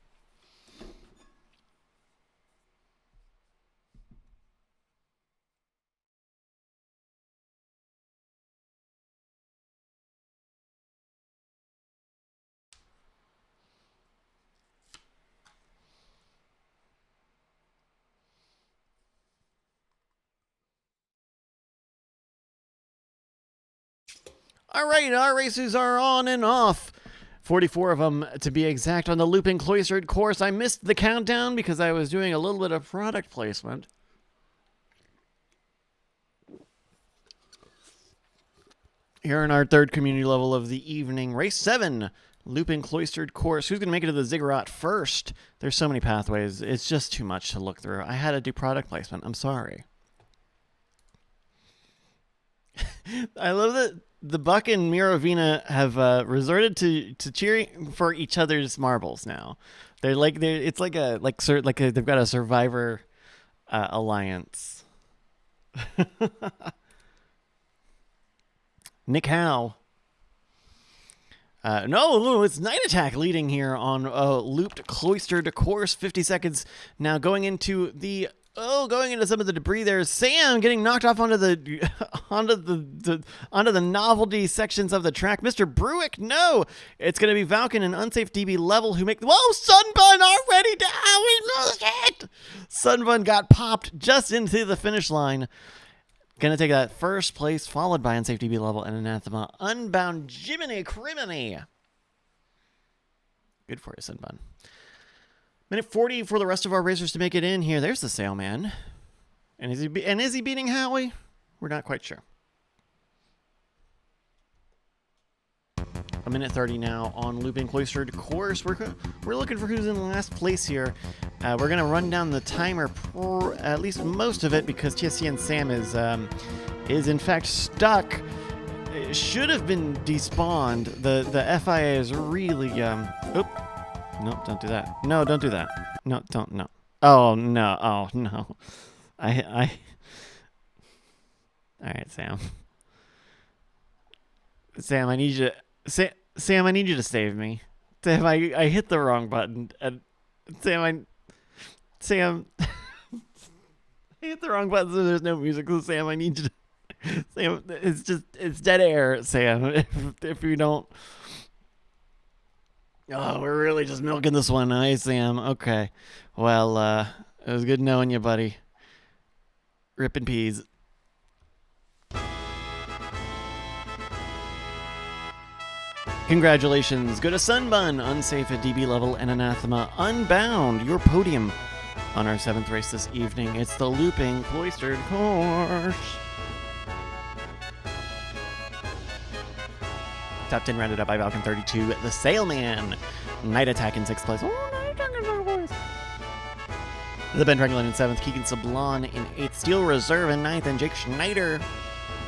All right, our racers are on and off. 44 of them to be exact on the looping cloistered course. I missed the countdown because I was doing a little bit of product placement. Here in our third community level of the evening, race 7, looping cloistered course. Who's going to make it to the ziggurat first? There's so many pathways. It's just too much to look through. I had to do product placement. I'm sorry. I love that the Buck and Mirovina have resorted to cheering for each other's marbles now. It's like they've got a survivor alliance. Nick Howe. No, it's Night Attack leading here on looped cloistered course. 50 seconds now going into some of the debris there. Sam getting knocked off onto the onto the novelty sections of the track. Mr. Bruick, no, it's going to be Valken and unsafe DB level who make. Whoa, Sunbun already down. We lose it. Sunbun got popped just into the finish line. Gonna take that first place, followed by unsafe DB level and anathema. Unbound Jiminy Criminy. Good for you, Sunbun. Minute 40 for the rest of our racers to make it in here. There's the Sailman. And is he beating Howie? We're not quite sure. A minute 30 now on looping cloistered course. We're looking for who's in last place here. We're gonna run down the timer, at least most of it, because TSC and Sam is in fact stuck. It should have been despawned. The FIA is really Oop. No, don't do that. No, don't do that. No, don't. No. Oh no. Oh no. I. All right, Sam. Sam, I need you. Sam, I need you to save me. Sam, I hit the wrong button. And Sam, I hit the wrong button, so there's no music. So Sam, I need you to. Sam, it's dead air, Sam. If you don't. Oh, we're really just milking this one. Hey, Sam. Okay. Well, it was good knowing you, buddy. Rippin' peas. Congratulations. Go to Sunbun, unsafe at DB level, and anathema. Unbound, your podium on our 7th race this evening. It's the looping cloistered course. Top 10 rounded up by Valken 32. The Sailman. Night Attack in 6th place. Oh, Night Attack in 6th place. The Ben Franklin in 7th. Keegan Sablon in 8th. Steel Reserve in 9th. And Jake Schneider,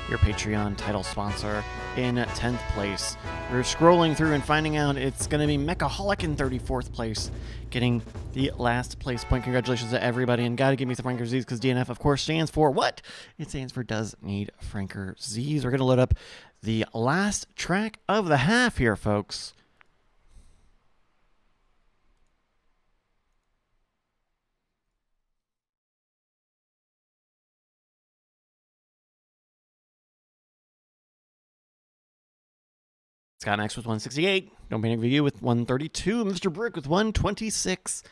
your Patreon title sponsor, in 10th place. We're scrolling through and finding out it's going to be Mechaholic in 34th place, getting the last place point. Congratulations to everybody, and gotta give me some Franker Z's, because DNF, of course, stands for what? It stands for Does Need Franker Z's. We're going to load up the last track of the half here, folks. Scott Max with 168. Don't Panic VU with 132. Mr. Brick with 126.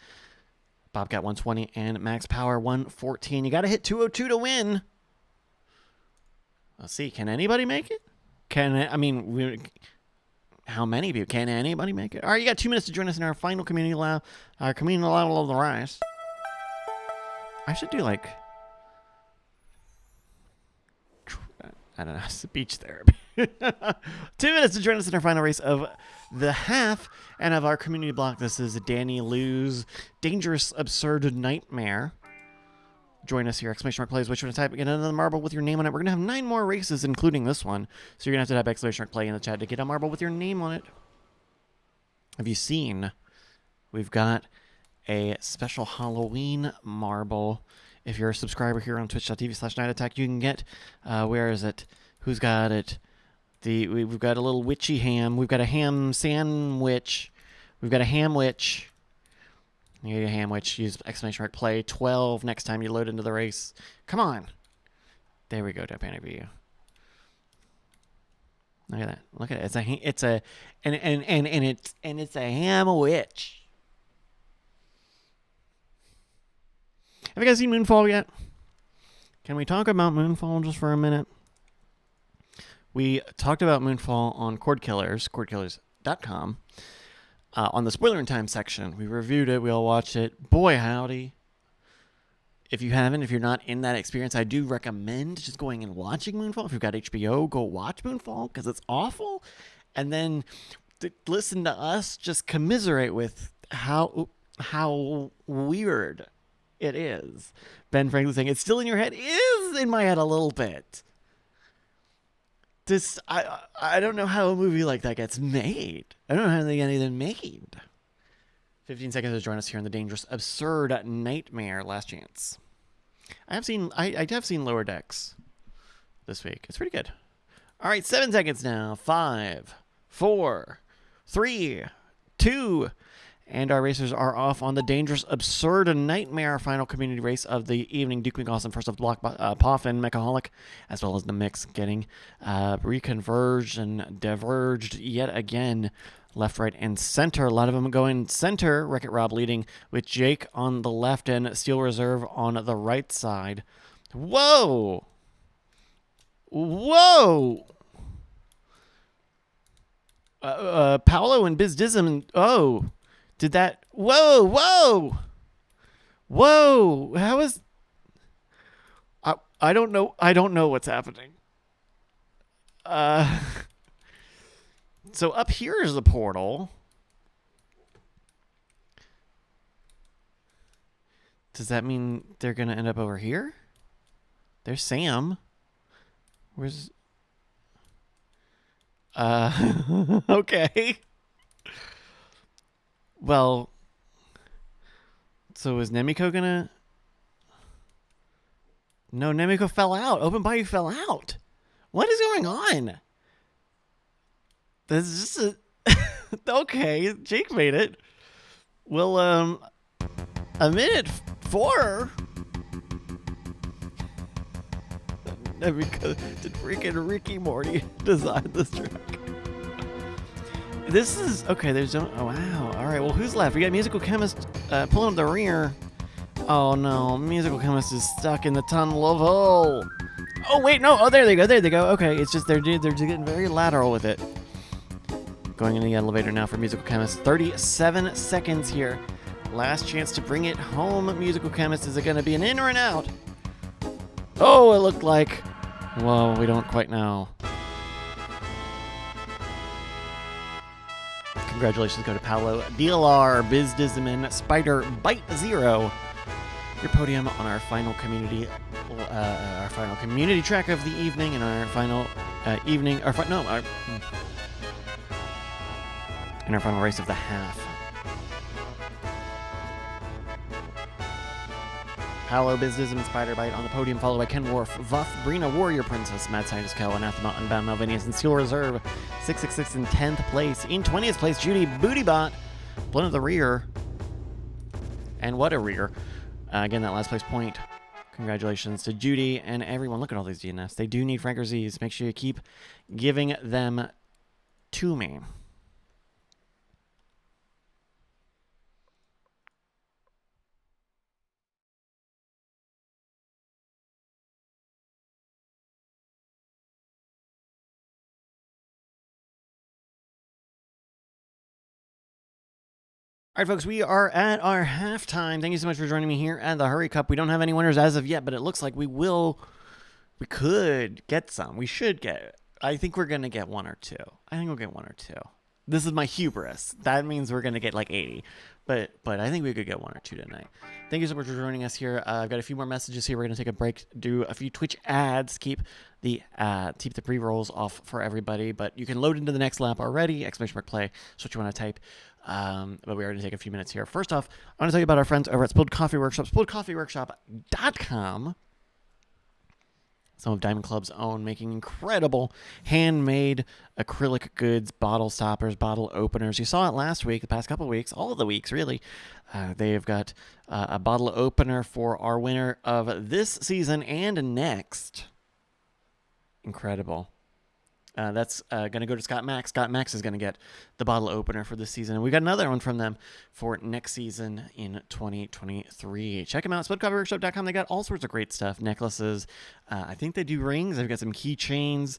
Bobcat 120 and Max Power 114. You got to hit 202 to win. Let's see. Can anybody make it? How many people? Can anybody make it? All right, you got 2 minutes to join us in our final community level of the race. I should do like, I don't know, speech therapy. 2 minutes to join us in our final race of the half and of our community block. This is Danny Lou's Dangerous Absurd Nightmare. Join us here. Exclamation mark play is what you're going to type. Get another marble with your name on it. We're going to have 9 more races, including this one. So you're going to have to type exclamation mark play in the chat to get a marble with your name on it. Have you seen? We've got a special Halloween marble. If you're a subscriber here on twitch.tv/nightattack, you can get, where is it? Who's got it? We've got a little witchy ham. We've got a ham sandwich. We've got a ham witch. You get a ham witch. Use exclamation mark play 12 next time you load into the race. Come on. There we go. Don't panic view. Look at that. Look at it. It's a ham witch. Have you guys seen Moonfall yet? Can we talk about Moonfall just for a minute? We talked about Moonfall on cordkillers.com, on the spoiler in time section. We reviewed it. We all watched it. Boy, howdy. if you haven't, if you're not in that experience, I do recommend just going and watching Moonfall. If you've got HBO, go watch Moonfall because it's awful. And then listen to us just commiserate with how weird it is. Ben Franklin saying it's still in your head is in my head a little bit. This I don't know how a movie like that gets made. I don't know how they get anything made. 15 seconds to join us here in the dangerous, absurd nightmare. Last chance. I have seen Lower Decks this week. It's pretty good. All right, 7 seconds now. 5, 4, 3, 2, and our racers are off on the dangerous, absurd nightmare final community race of the evening. Duke McAwesome first off the block, Poffin, Mechaholic, as well as the mix getting reconverged and diverged yet again. Left, right, and center. A lot of them going center. Wreck-It Rob leading with Jake on the left and Steel Reserve on the right side. Whoa! Whoa! Paolo and Biz Dism. Oh, did that? Whoa! Whoa! Whoa! How is? I don't know. I don't know what's happening. So up here is the portal. Does that mean they're going to end up over here? There's Sam. Where's... okay. Well, so is Nemiko going to... No, Nemiko fell out. Open Bayou fell out. What is going on? This is just a... okay, Jake made it. Well, a minute 4. Nemiko, did freaking Ricky Morty design this track? This is... Okay, there's no... Oh, wow. All right, well, who's left? We got Musical Chemist pulling up the rear. Oh, no. Musical Chemist is stuck in the tunnel of hole. Oh, wait, no. Oh, there they go. There they go. Okay, it's just they're getting very lateral with it. Going in the elevator now for Musical Chemist. 37 seconds here. Last chance to bring it home, Musical Chemist. Is it going to be an in or an out? Oh, it looked like... Well, we don't quite know. Congratulations go to Paolo, DLR, Biz Disman, Spider, Bite Zero. Your podium on our final community track of the evening and our final in our final race of the half. Paolo, Business, and Spider Bite on the podium, followed by Ken Worf, Vuff, Brina, Warrior Princess, Mad Scientist Kel, Anathema, Unbound Melvinius, and Steel Reserve, 666 in 10th place. In 20th place, Judy Bootybot, blown at the rear. And what a rear. Again, that last place point. Congratulations to Judy and everyone. Look at all these DNFs. They do need Franker Z's. Make sure you keep giving them to me. All right, folks, we are at our halftime. Thank you so much for joining me here at the Hurry Cup. We don't have any winners as of yet, but it looks like we could get some. We should get, I think we're going to get 1 or 2. I think we'll get 1 or 2. This is my hubris. That means we're going to get like 80. But I think we could get 1 or 2 tonight. Thank you so much for joining us here. I've got a few more messages here. We're going to take a break, do a few Twitch ads, keep the pre-rolls off for everybody. But you can load into the next lap already. !play. That's what you want to type. But we are going to take a few minutes here. First off, I want to tell you about our friends over at Spilled Coffee Workshop, spilledcoffeeworkshop.com. Some of Diamond Club's own, making incredible handmade acrylic goods, bottle stoppers, bottle openers. You saw it last week, the past couple of weeks, all of the weeks, really. They've got a bottle opener for our winner of this season and next. Incredible. That's going to go to Scott Max. Scott Max is going to get the bottle opener for this season. And we got another one from them for next season in 2023. Check them out, spilledcoffeeworkshop.com. They got all sorts of great stuff. Necklaces. I think they do rings. They've got some keychains.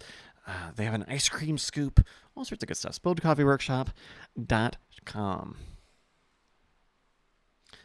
They have an ice cream scoop. All sorts of good stuff. spilledcoffeeworkshop.com.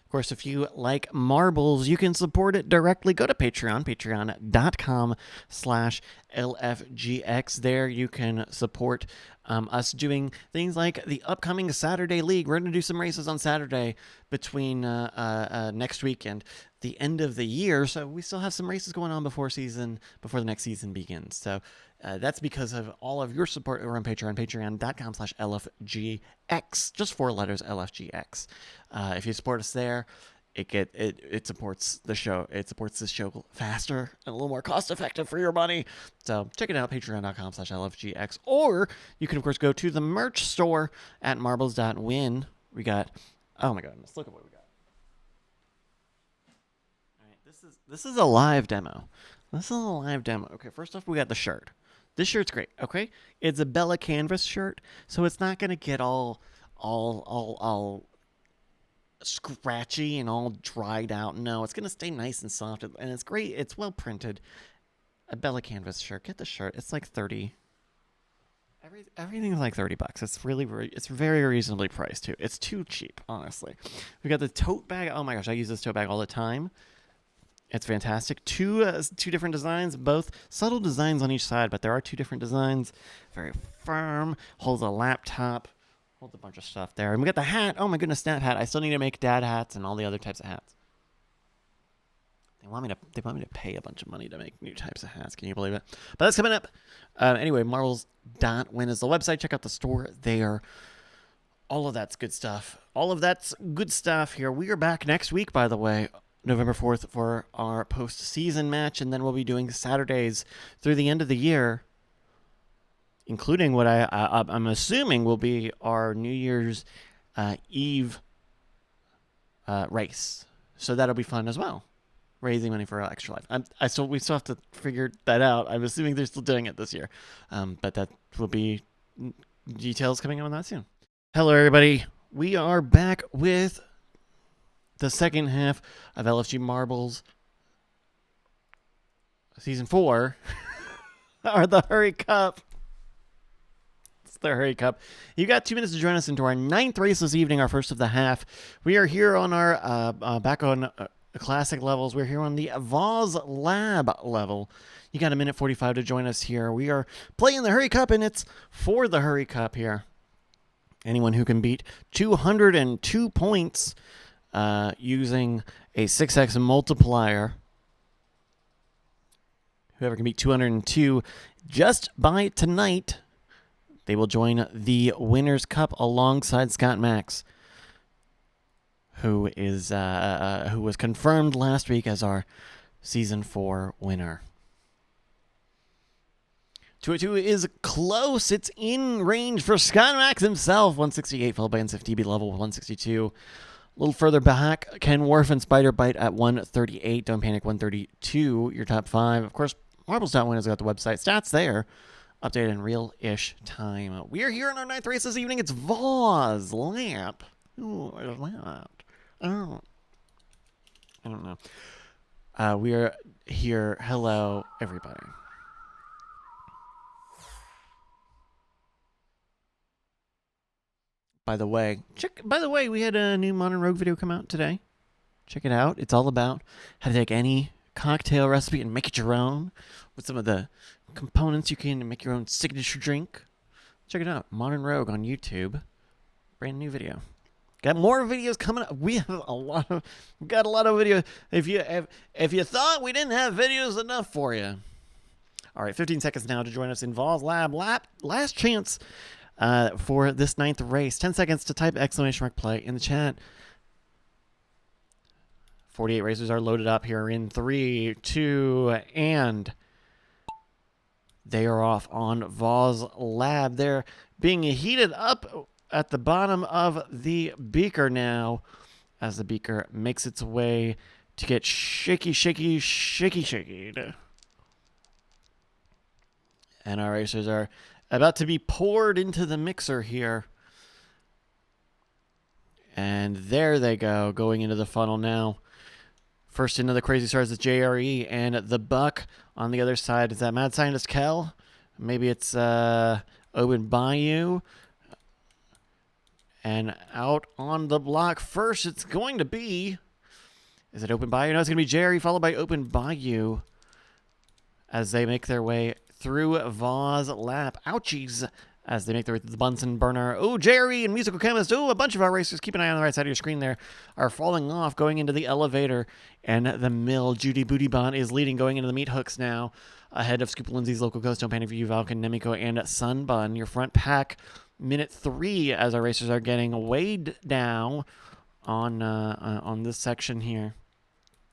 Of course, if you like marbles, you can support it directly. Go to Patreon, patreon.com/LFGX. There you can support us doing things like the upcoming Saturday League. We're going to do some races on Saturday between next week and the end of the year. So we still have some races going on before the next season begins. So that's because of all of your support over on Patreon, patreon.com/LFGX. Just 4 letters, LFGX. If you support us there, it supports the show. It supports this show faster and a little more cost effective for your money. So check it out, patreon.com/LFGX. Or you can, of course, go to the merch store at marbles.win. We got, oh my goodness, look at what we got. All right, this is a live demo. Okay, first off, we got the shirt. This shirt's great, okay? It's a Bella canvas shirt, so it's not going to get all scratchy and all dried out. No, it's going to stay nice and soft, and it's great. It's well printed. A Bella canvas shirt. Get the shirt. It's like 30. Everything's like $30. It's very reasonably priced too. It's too cheap, honestly. We got the tote bag. Oh my gosh, I use this tote bag all the time. It's fantastic. Two different designs, both subtle designs on each side, but there are 2 different designs. Very firm. Holds a laptop. Holds a bunch of stuff there. And we got the hat. Oh my goodness, snap hat. I still need to make dad hats and all the other types of hats. They want me to pay a bunch of money to make new types of hats. Can you believe it? But that's coming up. Anyway, marbles.win is the website. Check out the store there. All of that's good stuff. Here. We are back next week, by the way, November 4th, for our postseason match, and then we'll be doing Saturdays through the end of the year, including what I'm assuming will be our New Year's Eve race. So that'll be fun as well, raising money for Extra Life. We still have to figure that out. I'm assuming they're still doing it this year, but that will be details coming on that soon. Hello, everybody. We are back with the second half of LFG Marbles Season 4, or the Hurry Cup. It's the Hurry Cup. You got 2 minutes to join us into our 9th race this evening, our first of the half. We are here on our, back on classic levels. We're here on the Voz Lab level. You got 1:45 to join us here. We are playing the Hurry Cup, and it's for the Hurry Cup here. Anyone who can beat 202 points using a 6x multiplier. Whoever can beat 202 just by tonight, they will join the Winners' Cup alongside Scott Max, who was confirmed last week as our Season 4 winner. 202 is close. It's in range for Scott Max himself. 168, followed by NCFTB level 162. A little further back, Ken Worf and Spider Bite at 138. Don't Panic 132. Your top 5. Of course, Marbles.win has got the website. Stats there. Updated in real-ish time. We are here in our 9th race this evening. It's Voz Lab. Ooh, Lab. Oh. I don't know. We are here. Hello, everybody. By the way, we had a new Modern Rogue video come out today. Check it out. It's all about how to take any cocktail recipe and make it your own with some of the components you can make your own signature drink. Check it out. Modern Rogue on YouTube. Brand new video. Got more videos coming up. We have a lot of videos. If you thought we didn't have videos enough for you. All right, 15 seconds now to join us in Voz Lab. Last chance for this 9th race. 10 seconds to type !play in the chat. 48 racers are loaded up here in 3, 2, and they are off on Voz Lab. They're being heated up at the bottom of the beaker now as the beaker makes its way to get shaky. And our racers are about to be poured into the mixer here. And there they go, going into the funnel now. First into the Crazy Stars is JRE, and the Buck on the other side. Is that Mad Scientist Kel? Maybe it's Owen Bayou. And out on the block first, it's going to be... Is it Open Bayou? No, it's going to be Jerry, followed by Open Bayou as they make their way through Vaz Lap. Ouchies! As they make their way through the Bunsen burner. Oh, Jerry and Musical Chemist. Oh, a bunch of our racers. Keep an eye on the right side of your screen there. Are falling off, going into the elevator. And the mill. Judy Bootybot is leading, going into the meat hooks now. Ahead of Scoop Lindsay's Local Ghost, Don't Panic for You, Valken, Nemiko, and Sunbun. Your front pack, minute 3, as our racers are getting weighed down on this section here.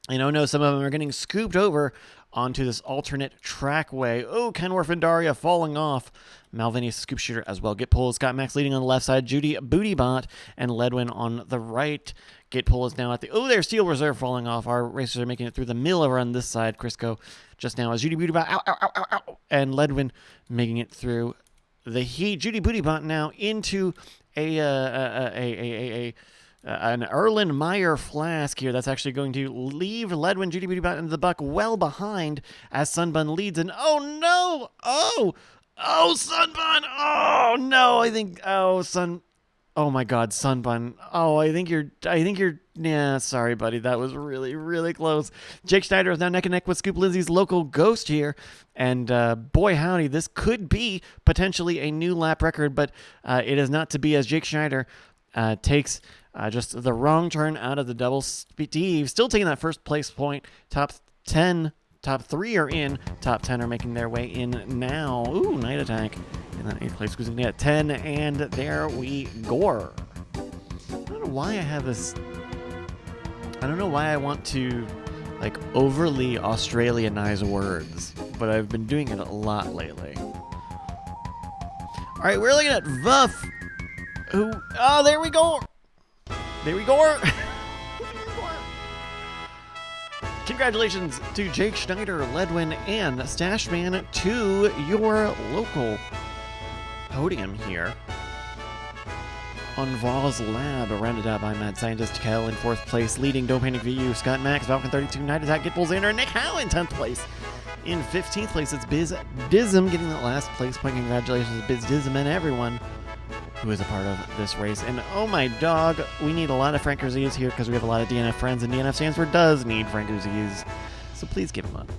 And oh no, some of them are getting scooped over onto this alternate trackway. Oh, Kenworth and Daria falling off. Malvinius scoop shooter as well. Get pull. Scott Max leading on the left side. Judy Bootybot and Ledwin on the right. Get pull is now at the... Oh, there's Steel Reserve falling off. Our racers are making it through the mill over on this side. Crisco just now as Judy Bootybot. Ow, ow, ow, ow, ow. And Ledwin making it through the heat. Judy Bootybot now into an Erlenmeyer flask here that's actually going to leave Ledwin, Judy Bootybot, into the buck well behind as Sunbun leads. And oh no! Oh, Sunbun! Oh no! Oh my God, Sunbun! Oh, I think you're. Yeah, sorry, buddy. That was really, really close. Jake Schneider is now neck and neck with Scoop Lindsay's Local Ghost here, and boy howdy, this could be potentially a new lap record, but it is not to be as Jake Schneider takes. Just the wrong turn out of the double Steve. Still taking that first place point. Top 3 are in. Top 10 are making their way in now. Ooh, Night Attack. And that 8th place squeezing at 10. And there we go. I don't know why I have this... I don't know why I want to, like, overly Australianize words. But I've been doing it a lot lately. Alright, we're looking at Vuff. Who... Oh, there we go. There we go. Congratulations to Jake Schneider, Ledwin, and Stashman to your local podium here on Vaz Lab, rounded out by Mad Scientist Kel in 4th place, leading Don't Panic VU, Scott Max, Valken 32, Night Attack, Gitbull Xander, Nick Howe in 10th place. In 15th place, it's Biz Dism getting that last place point. Congratulations to Biz Dism and everyone who is a part of this race. And oh my dog, we need a lot of Frank Ruzzi's here because we have a lot of DNF friends, and DNF stands for does need Frank Ruzzi's. So please give him up.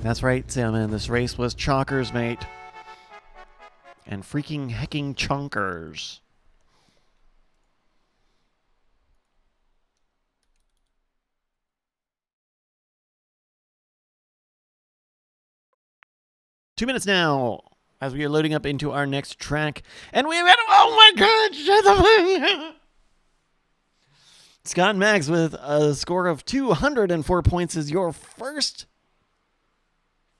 That's right, Salmon. This race was chalkers, mate. And freaking hecking chunkers. Two minutes now as we are loading up into our next track. And we have... Oh my God! Shut the fuck... Scott Max with a score of 204 points is your first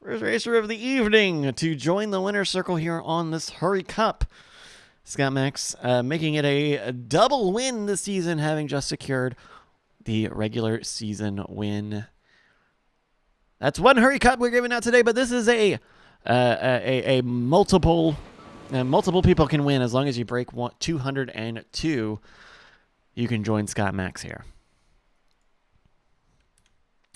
racer of the evening to join the winner's circle here on this Hurry Cup. Scott Max making it a double win this season, having just secured the regular season win. That's one Hurry Cup we're giving out today, but this is a multiple people can win as long as you break 202. You can join Scott Max here.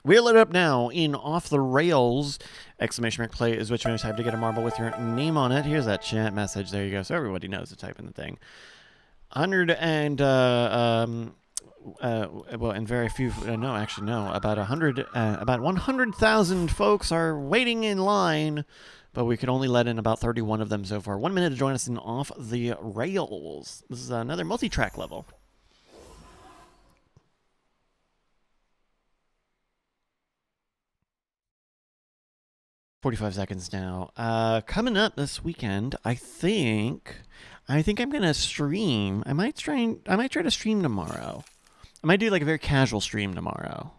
We're lit up now in Off the Rails! Exclamation mark play is which one you type to get a marble with your name on it. Here's that chat message. There you go. So everybody knows to type in the thing. 100 and well, and very few. No, actually, no. About 100,000 folks are waiting in line, but we could only let in about 31 of them so far. 1 minute to join us in Off the Rails. This is another multi-track level. $45 seconds now. Coming up this weekend, I think I'm gonna stream. I might try to stream tomorrow. I might do like a very casual stream tomorrow.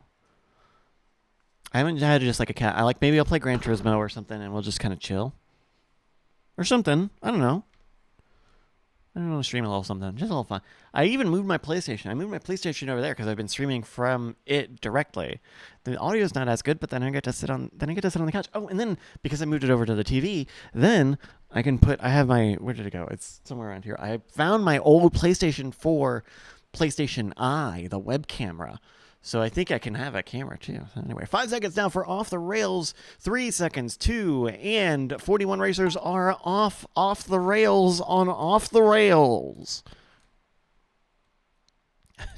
I haven't had just like maybe I'll play Gran Turismo or something, and we'll just kind of chill or something. I don't know. Stream a little something, just a little fun. I even moved my PlayStation. I moved my PlayStation over there because I've been streaming from it directly. The audio is not as good, but then I get to sit on the couch. Oh, and then because I moved it over to the TV, then I can I have my, where did it go? It's somewhere around here. I found my old PlayStation 4, PlayStation Eye, the web camera. So I think I can have a camera too. So anyway, 5 seconds now for off the rails. 3 seconds, 2, and 41 racers are off the rails on off the rails.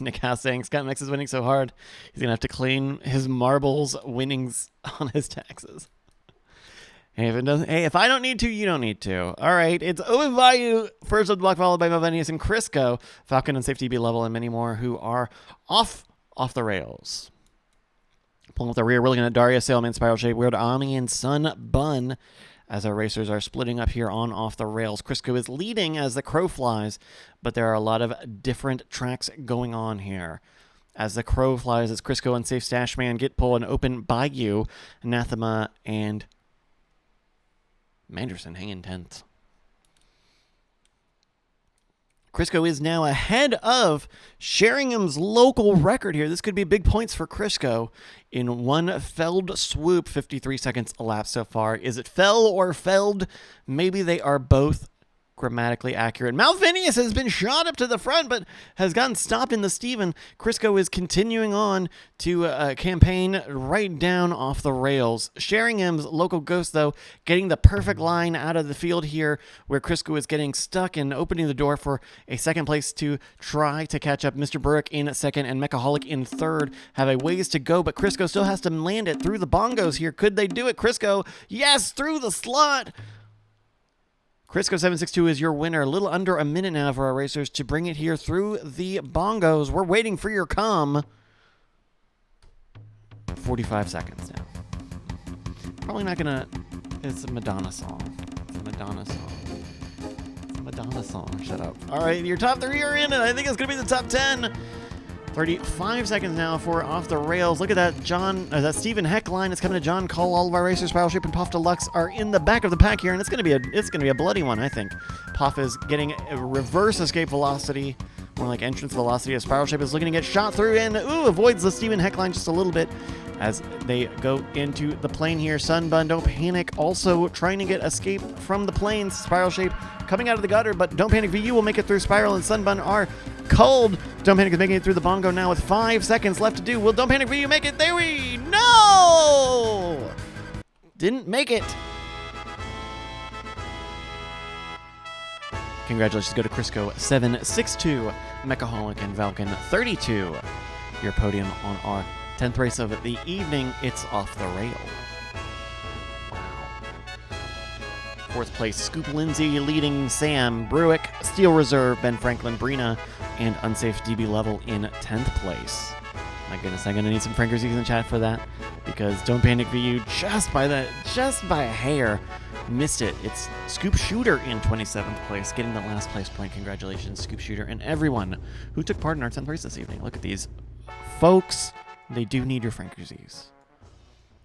Nick House saying Scott Mix is winning so hard, he's going to have to claim his marbles winnings on his taxes. Hey, if I don't need to, you don't need to. All right, it's Owen Vayu, first of the block, followed by Melvenius and Crisco, Falcon and Safety B level, and many more who are off the rails. Pulling up the rear, we're looking at Daria, Sailman, Spiral Shape, Weird Ami, and Sun Bun as our racers are splitting up here on off the rails. Crisco is leading as the crow flies, but there are a lot of different tracks going on here. As the crow flies, as Crisco and Safe Stash Man get pull and open Bayou, Anathema, and Manderson hanging 10th. Crisco is now ahead of Sheringham's local record here. This could be big points for Crisco in one felled swoop. 53 seconds elapsed so far. Is it fell or felled? Maybe they are both grammatically accurate. Malvinius has been shot up to the front, but has gotten stopped in the Steven. Crisco is continuing on to campaign right down off the rails. Sheringham's local ghost, though, getting the perfect line out of the field here, where Crisco is getting stuck and opening the door for a second place to try to catch up. Mr. Burke in second and Mechaholic in third have a ways to go, but Crisco still has to land it through the bongos here. Could they do it? Crisco, yes, through the slot. Crisco 762 is your winner. A little under a minute now for our racers to bring it here through the bongos. We're waiting for your come. 45 seconds now. Probably not gonna. It's a Madonna song. It's a Madonna song. It's a Madonna song. Shut up. All right, your top 3 are in, and I think it's gonna be the top 10. 35 seconds now for off the rails. Look at that, that Stephen Heck line. It's coming to John Cole. All of our racers, Spiral Shape and Puff Deluxe, are in the back of the pack here, and it's gonna be a bloody one, I think. Puff is getting a reverse escape velocity, more like entrance velocity. As Spiral Shape is looking to get shot through, and avoids the Stephen Heck line just a little bit as they go into the plane here. Sunbun, Don't Panic, also trying to get escape from the planes. Spiral Shape coming out of the gutter, but Don't Panic VU will make it through. Spiral and Sunbun are cold. Don't Panic is making it through the bongo now with 5 seconds left to do. Will Don't Panic VU make it? There we no! Didn't make it. Congratulations go to Crisco 762, Mechaholic and Valken 32. Your podium on our 10th race of the evening. It's off the rail. Wow. 4th place, Scoop Lindsay leading Sam Bruick, Steel Reserve, Ben Franklin, Brina, and Unsafe DB Level in 10th place. My goodness, I'm going to need some Frankers in the chat for that, because Don't Panic VU just by a hair missed it. It's Scoop Shooter in 27th place, getting the last place point. Congratulations, Scoop Shooter, and everyone who took part in our 10th race this evening. Look at these folks. They do need your Frankersies.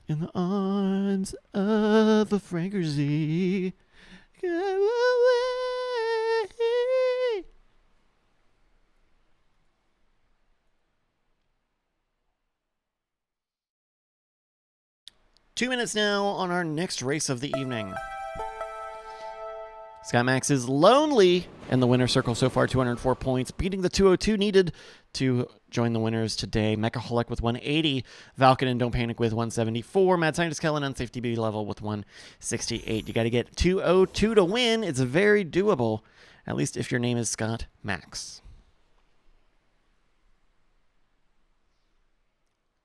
In the arms of a Frankersy, go away. Two minutes now on our next race of the evening. Scott Max is lonely in the winner's circle so far, 204 points, beating the 202 needed to join the winners today. Mechaholic with 180, Valken and Don't Panic with 174, Mad Scientist Kellen on Safety B level with 168. You got to get 202 to win. It's very doable, at least if your name is Scott Max.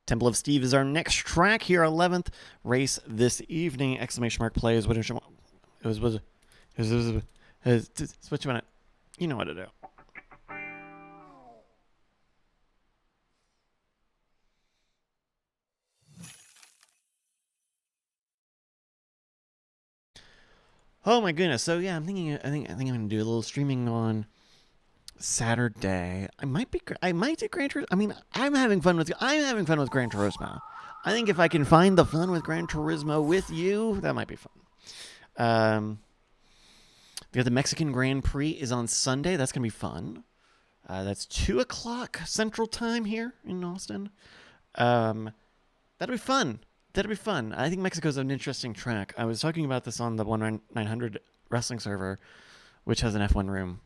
Temple of Steve is our next track here, 11th race this evening. Exclamation mark plays. What you want to, you know what to do. Oh my goodness. So yeah, I think I'm gonna do a little streaming on Saturday. I might do Gran Turismo. I mean, I'm having fun with Gran Turismo. I think if I can find the fun with Gran Turismo with you, that might be fun. The Mexican Grand Prix is on Sunday. That's going to be fun. That's 2 o'clock Central Time here in Austin. That'll be fun. I think Mexico's an interesting track. I was talking about this on the 1900 wrestling server, which has an F1 room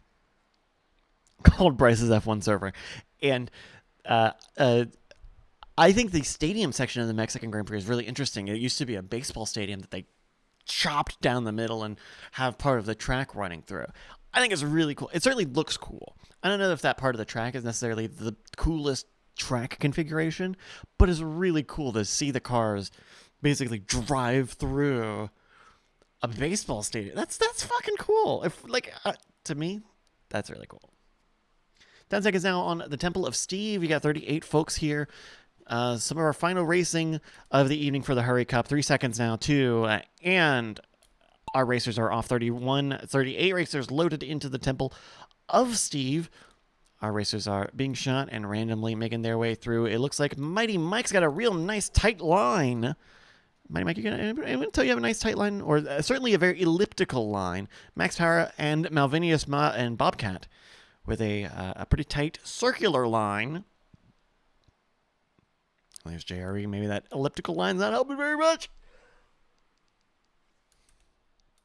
called Bryce's F1 server. And I think the stadium section of the Mexican Grand Prix is really interesting. It used to be a baseball stadium that they chopped down the middle and have part of the track running through. I think it's really cool. It certainly looks cool. I don't know if that part of the track is necessarily the coolest track configuration, but it's really cool to see the cars basically drive through a baseball stadium. That's fucking cool. If to me, that's really cool. 10 seconds now on the Temple of Steve. You got 38 folks here. Some of our final racing of the evening for the Hurry Cup. 3 seconds now, too. And our racers are off. 38 racers loaded into the Temple of Steve. Our racers are being shot and randomly making their way through. It looks like Mighty Mike's got a real nice tight line. Mighty Mike, anyone tell you have a nice tight line? Or certainly a very elliptical line. Max Power and Malvinius and Bobcat with a pretty tight circular line. There's JRE. Maybe that elliptical line's not helping very much.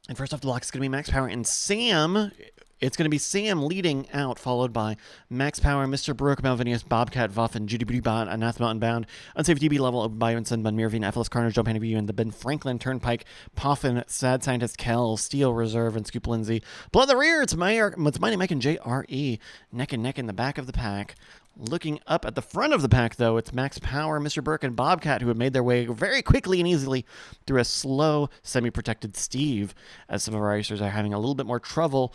And first off the block is going to be Max Power and Sam. It's going to be Sam leading out, followed by Max Power, Mr. Brooke, Malvinius, Bobcat, Vuffen, Judy Booty Bot, Anathema Unbound, Unsafe DB Level, Bionson, Bun Mirvine, FLS Carnage, Joe Panavu, and the Ben Franklin, Turnpike, Poffin, Sad Scientist, Kel, Steel Reserve, and Scoop Lindsay. Blood the rear, it's Mighty Mike and JRE, neck and neck in the back of the pack. Looking up at the front of the pack, though, it's Max Power, Mr. Burke, and Bobcat, who have made their way very quickly and easily through a slow, semi-protected Steve, as some of our racers are having a little bit more trouble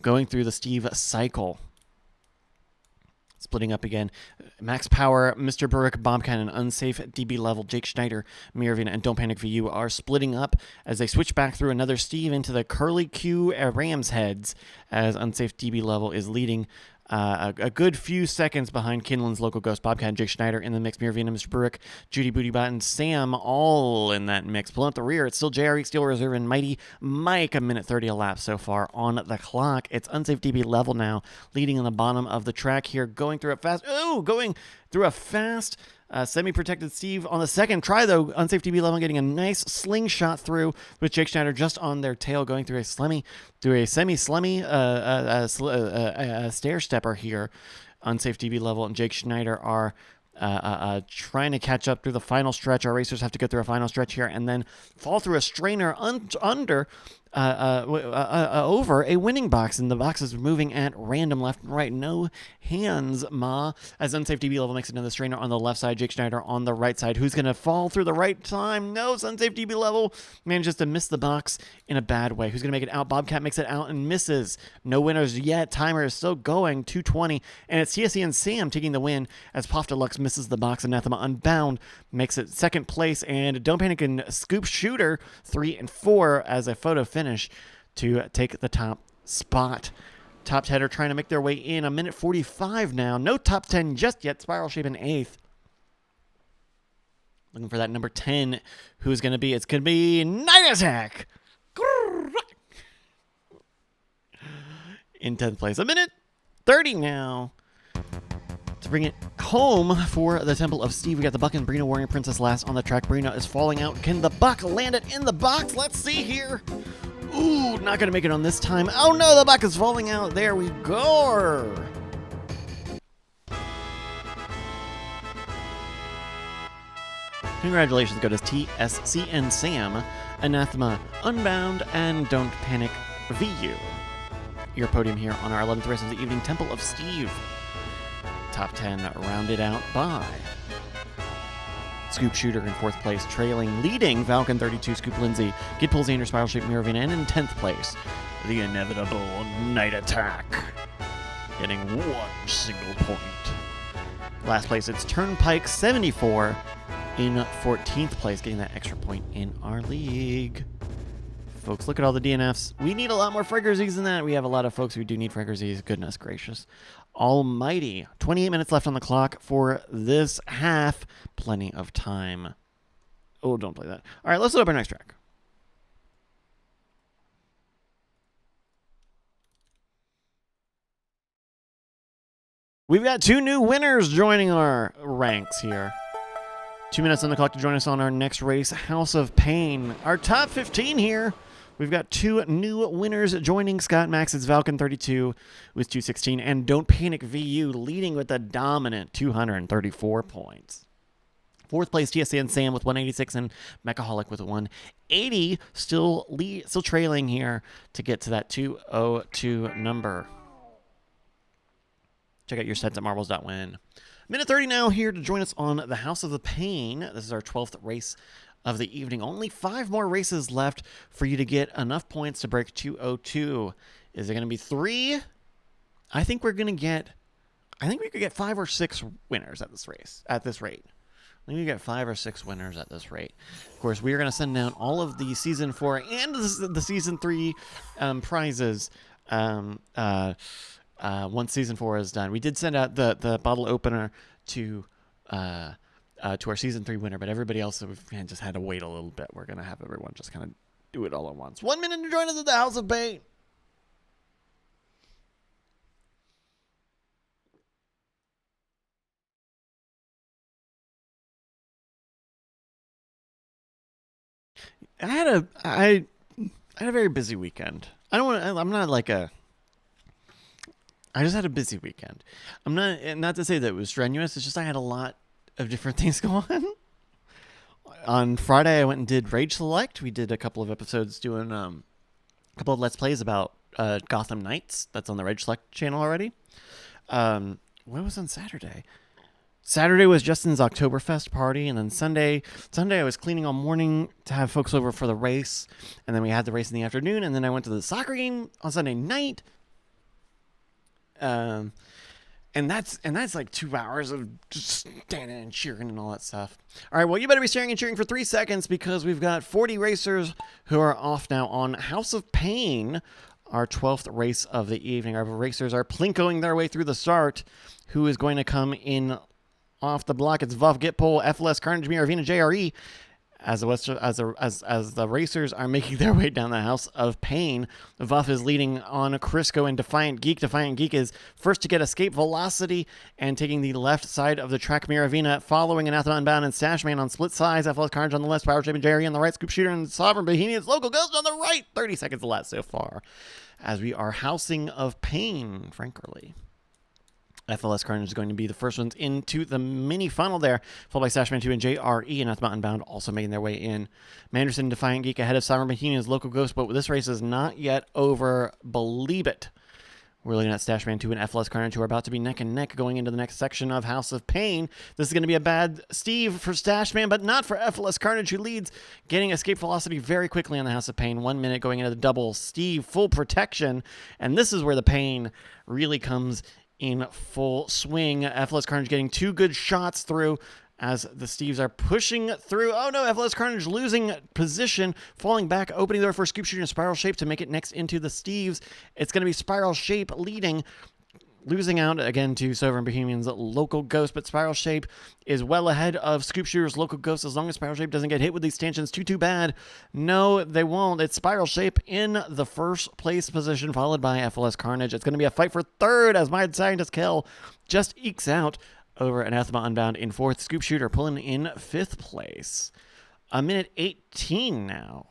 going through the Steve cycle. Splitting up again, Max Power, Mr. Burke, Bobcat, and Unsafe DB Level, Jake Schneider, Mirvin, and Don't Panic VU are splitting up as they switch back through another Steve into the Curly Q Rams heads, as Unsafe DB Level is leading a good few seconds behind Kinlan's Local Ghost, Bobcat, and Jake Schneider in the mix. Mirvina, Mr. Burke, Judy Bootybot, and Sam all in that mix. Pulling up the rear, it's still JRE, Steel Reserve, and Mighty Mike. A minute 30 elapsed so far on the clock. It's Unsafe DB Level now, leading on the bottom of the track here, going through a fast semi-protected Steve on the second try, though. Unsafe DB Level getting a nice slingshot through with Jake Schneider just on their tail, going through a semi-slemmy stair stepper here. Unsafe DB Level and Jake Schneider are trying to catch up through the final stretch. Our racers have to go through a final stretch here and then fall through a strainer over a winning box, and the box is moving at random left and right. No hands, ma, as Unsafe DB Level makes another strainer on the left side. Jake Schneider on the right side. Who's going to fall through the right time? No, Unsafe DB Level manages to miss the box in a bad way. Who's going to make it out? Bobcat makes it out and misses. No winners yet. Timer is still going, 2:20, and it's CSE and Sam taking the win as Puff Deluxe misses the box. Anathema Unbound makes it second place, and Don't Panic and Scoop Shooter 3 and 4 as a photo finish to take the top spot. Top 10 are trying to make their way in. A minute 45 now. No top 10 just yet. Spiral Shape in 8th. Looking for that number 10. Who's going to be? It's going to be Night Attack. In 10th place. A minute 30 now. To bring it home for the Temple of Steve, we got the Buck and Brina Warrior Princess last on the track. Brina is falling out. Can the Buck land it in the box? Let's see here. Ooh, not going to make it on this time. Oh no, the Buck is falling out. There we go. Congratulations go to TSC and Sam, Anathema, Unbound, and Don't Panic VU. Your podium here on our 11th race of the evening, Temple of Steve. Top 10 rounded out by Scoop Shooter in 4th place, leading Falcon 32, Scoop Lindsay, Gid Pulls Xander, Spiral Shape Mirvin, and in 10th place, the inevitable Night Attack, getting 1 single point. Last place, it's Turnpike 74 in 14th place, getting that extra point in our league. Folks, look at all the DNFs. We need a lot more Friggersies than that. We have a lot of folks who do need Friggersies. Goodness gracious. Almighty. 28 minutes left on the clock for this half. Plenty of time. Oh, don't play that. All right, let's load up our next track. We've got 2 new winners joining our ranks here. 2 minutes on the clock to join us on our next race, House of Pain. Our top 15 here. We've got 2 new winners joining Scott Max's Falcon 32 with 216, and Don't Panic VU leading with a dominant 234 points. Fourth place, TSA and Sam with 186 and Mechaholic with 180. Still trailing here to get to that 202 number. Check out your sets at marbles.win. Minute 30 now here to join us on the House of the Pain. This is our 12th race of the evening. Only 5 more races left for you to get enough points to break 202. Is it going to be 3? I think we could get 5 or 6 winners at this race, at this rate. I think we get 5 or 6 winners at this rate. Of course, we are going to send down all of the Season 4 and the Season 3 prizes once Season 4 is done. We did send out the bottle opener to our Season 3 winner, but everybody else, we've just had to wait a little bit. We're going to have everyone just kind of do it all at once. 1 minute to join us at the House of Pain. I had a very busy weekend. I just had a busy weekend. I'm not to say that it was strenuous. It's just I had a lot of different things go on. On Friday, I went and did Rage Select. We did a couple of episodes doing a couple of Let's Plays about Gotham Knights. That's on the Rage Select channel already. What was on Saturday? Saturday was Justin's Oktoberfest party, and then Sunday I was cleaning all morning to have folks over for the race, and then we had the race in the afternoon, and then I went to the soccer game on Sunday night. And that's like 2 hours of just standing and cheering and all that stuff. All right, well, you better be staring and cheering for 3 seconds because we've got 40 racers who are off now on House of Pain, our 12th race of the evening. Our racers are plinkoing their way through the start. Who is going to come in off the block? It's Vuff, Gitpole, FLS, Carnage, Miravina, JRE. As the racers are making their way down the House of Pain, Vuff is leading on Crisco and Defiant Geek. Defiant Geek is first to get escape velocity and taking the left side of the track. Miravina following Anathema Unbound and Stashman on split sides. FLS Carnage on the left, Power Shape and JRE on the right, Scoop Shooter and Sovereign Bohemians. Local Ghost on the right. 30 seconds left so far as we are Housing of Pain, frankly. FLS Carnage is going to be the first ones into the mini funnel there, followed by Stashman 2 and JRE, and Anathema Unbound also making their way in. Manderson, Defiant Geek ahead of Sovereign Bohemians, Local Ghost, but this race is not yet over. Believe it. We're looking at Stashman 2 and FLS Carnage, who are about to be neck and neck going into the next section of House of Pain. This is going to be a bad Steve for Stashman, but not for FLS Carnage, who leads, getting escape velocity very quickly on the House of Pain. 1 minute going into the double. Steve, full protection, and this is where the pain really comes in full swing. FLS Carnage getting 2 good shots through as the Steves are pushing through. Oh no, FLS Carnage losing position, falling back, opening the door for Scoop Shooter and Spiral Shape to make it next into the Steves. It's going to be Spiral Shape leading, losing out again to Sovereign Bohemian's Local Ghost, but Spiral Shape is well ahead of Scoop Shooter's Local Ghost as long as Spiral Shape doesn't get hit with these stanchions too bad. No, they won't. It's Spiral Shape in the first place position, followed by FLS Carnage. It's going to be a fight for third as Mad Scientist Kel just ekes out over Anathema Unbound in fourth. Scoop Shooter pulling in 5th place. A minute 18 now.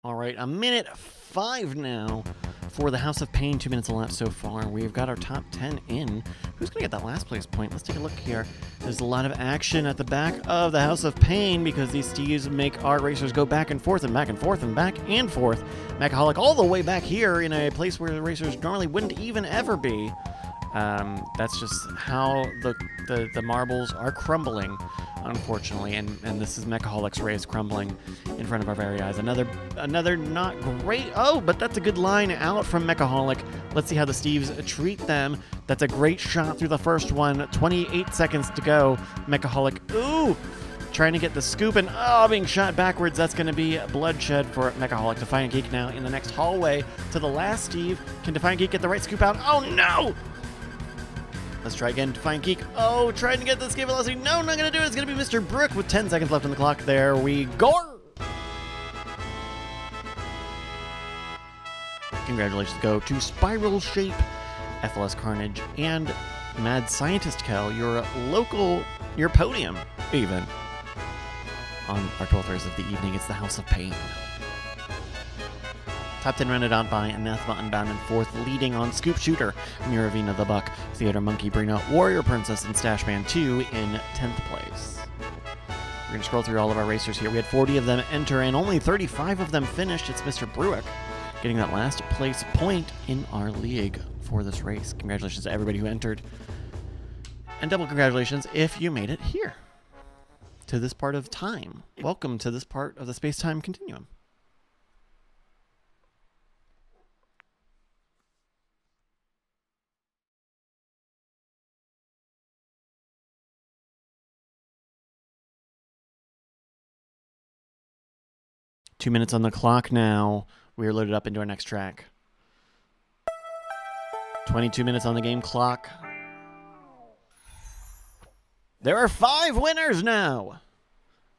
All right, a minute 5 now for the House of Pain. 2 minutes left so far. We've got our top 10 in. Who's going to get that last place point? Let's take a look here. There's a lot of action at the back of the House of Pain because these Steves make our racers go back and forth and back and forth and back and forth. Mechaholic all the way back here in a place where the racers normally wouldn't even ever be. That's just how the marbles are crumbling, unfortunately, and this is Mechaholic's race crumbling in front of our very eyes. Another not great. Oh, but that's a good line out from Mechaholic. Let's see how the Steves treat them. That's a great shot through the first one. 28 seconds to go. Mechaholic, ooh, trying to get the scoop and being shot backwards. That's going to be bloodshed for Mechaholic. Defiant Geek now in the next hallway to the last Steve. Can Defiant Geek get the right scoop out? Oh no! Let's try again. Defiant Geek. Oh, trying to get the escape velocity. No, not going to do it. It's going to be Mr. Brook with 10 seconds left on the clock. There we go. Congratulations go to Spiral Shape, FLS Carnage, and Mad Scientist Kel, your podium, even, on our 12th race of the evening. It's the House of Pain. Top 10 rounded out by Anathema Unbound in 4th, leading on Scoop Shooter, Miravina the Buck, Theater Monkey Brina, Warrior Princess, and Stashman 2 in 10th place. We're going to scroll through all of our racers here. We had 40 of them enter, and only 35 of them finished. It's Mr. Bruick getting that last place point in our league for this race. Congratulations to everybody who entered. And double congratulations if you made it here to this part of time. Welcome to this part of the space-time continuum. Two minutes on the clock now. We are loaded up into our next track. 22 minutes on the game clock. There are 5 winners now.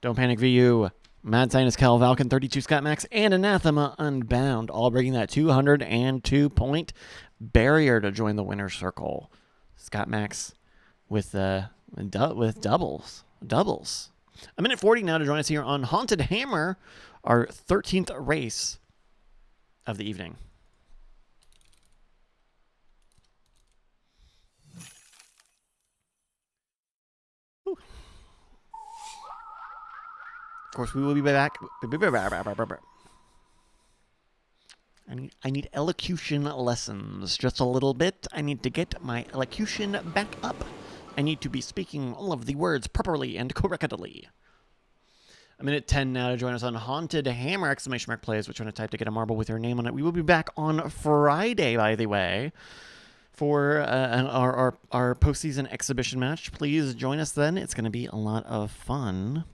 Don't Panic VU, Mad Scientist Cal Valken, 32 Scott Max, and Anathema Unbound, all breaking that 202-point barrier to join the winner's circle. Scott Max with doubles. A minute 40 now to join us here on Haunted Hammer, our 13th race of the evening. Whew. Of course, we will be back. I need elocution lessons just a little bit. I need to get my elocution back up. I need to be speaking all of the words properly and correctly. A minute 10 now to join us on Haunted Hammer, ! Plays, which you want to type to get a marble with your name on it. We will be back on Friday, by the way, for our postseason exhibition match. Please join us then. It's going to be a lot of fun.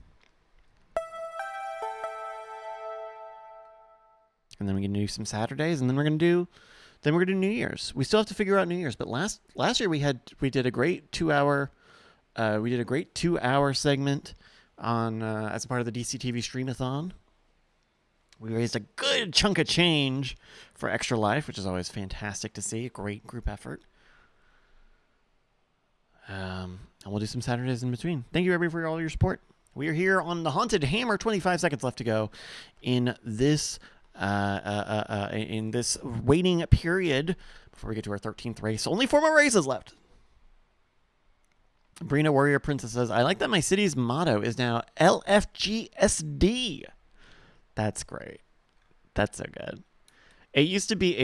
And then we're going to do some Saturdays, and then we're going to do New Year's. We still have to figure out New Year's, but last year we did a great 2-hour segment on as a part of the DCTV Streamathon. We raised a good chunk of change for Extra Life, which is always fantastic to see. A great group effort. And we'll do some Saturdays in between. Thank you, everybody, for all your support. We are here on the Haunted Hammer. 25 seconds left to go in this waiting period before we get to our 13th race. Only 4 more races left. Brina Warrior Princess says, I like that my city's motto is now LFGSD. That's great. That's so good. It used to be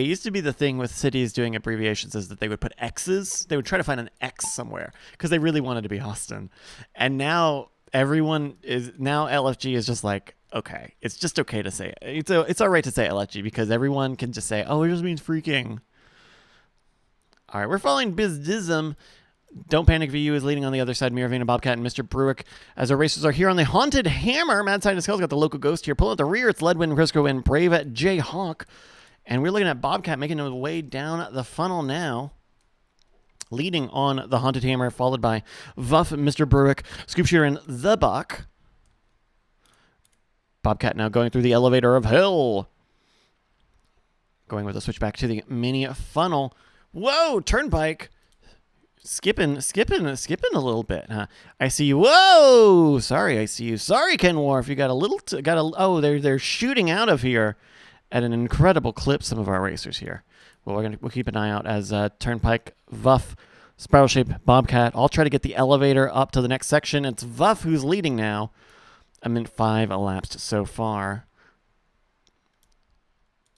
the thing with cities doing abbreviations is that they would put X's. They would try to find an X somewhere because they really wanted to be Austin. And now LFG is just like, okay, it's just okay to say it. It's all right to say LFG because everyone can just say, oh, it just means freaking. All right, we're following Bizdism. Don't Panic VU is leading on the other side. Miravina, Bobcat, and Mr. Bruick as our racers are here on the Haunted Hammer. Mad Scientist Hell's got the local ghost here. Pulling at the rear, it's Ledwin, Crisco, and Brave Jayhawk. And we're looking at Bobcat making his way down the funnel now. Leading on the Haunted Hammer, followed by Vuff, Mr. Bruick, Scoop Shooter, and The Buck. Bobcat now going through the elevator of hell. Going with a switchback to the mini funnel. Whoa, Turnpike. Skipping a little bit, huh? I see you. Whoa! Sorry, I see you. Sorry, Ken Wharf. You got a little. Oh, they're shooting out of here at an incredible clip. Some of our racers here. Well, we'll keep an eye out as Turnpike, Vuff, Spiral Shape, Bobcat all try to get the elevator up to the next section. It's Vuff who's leading now. A minute 5 elapsed so far.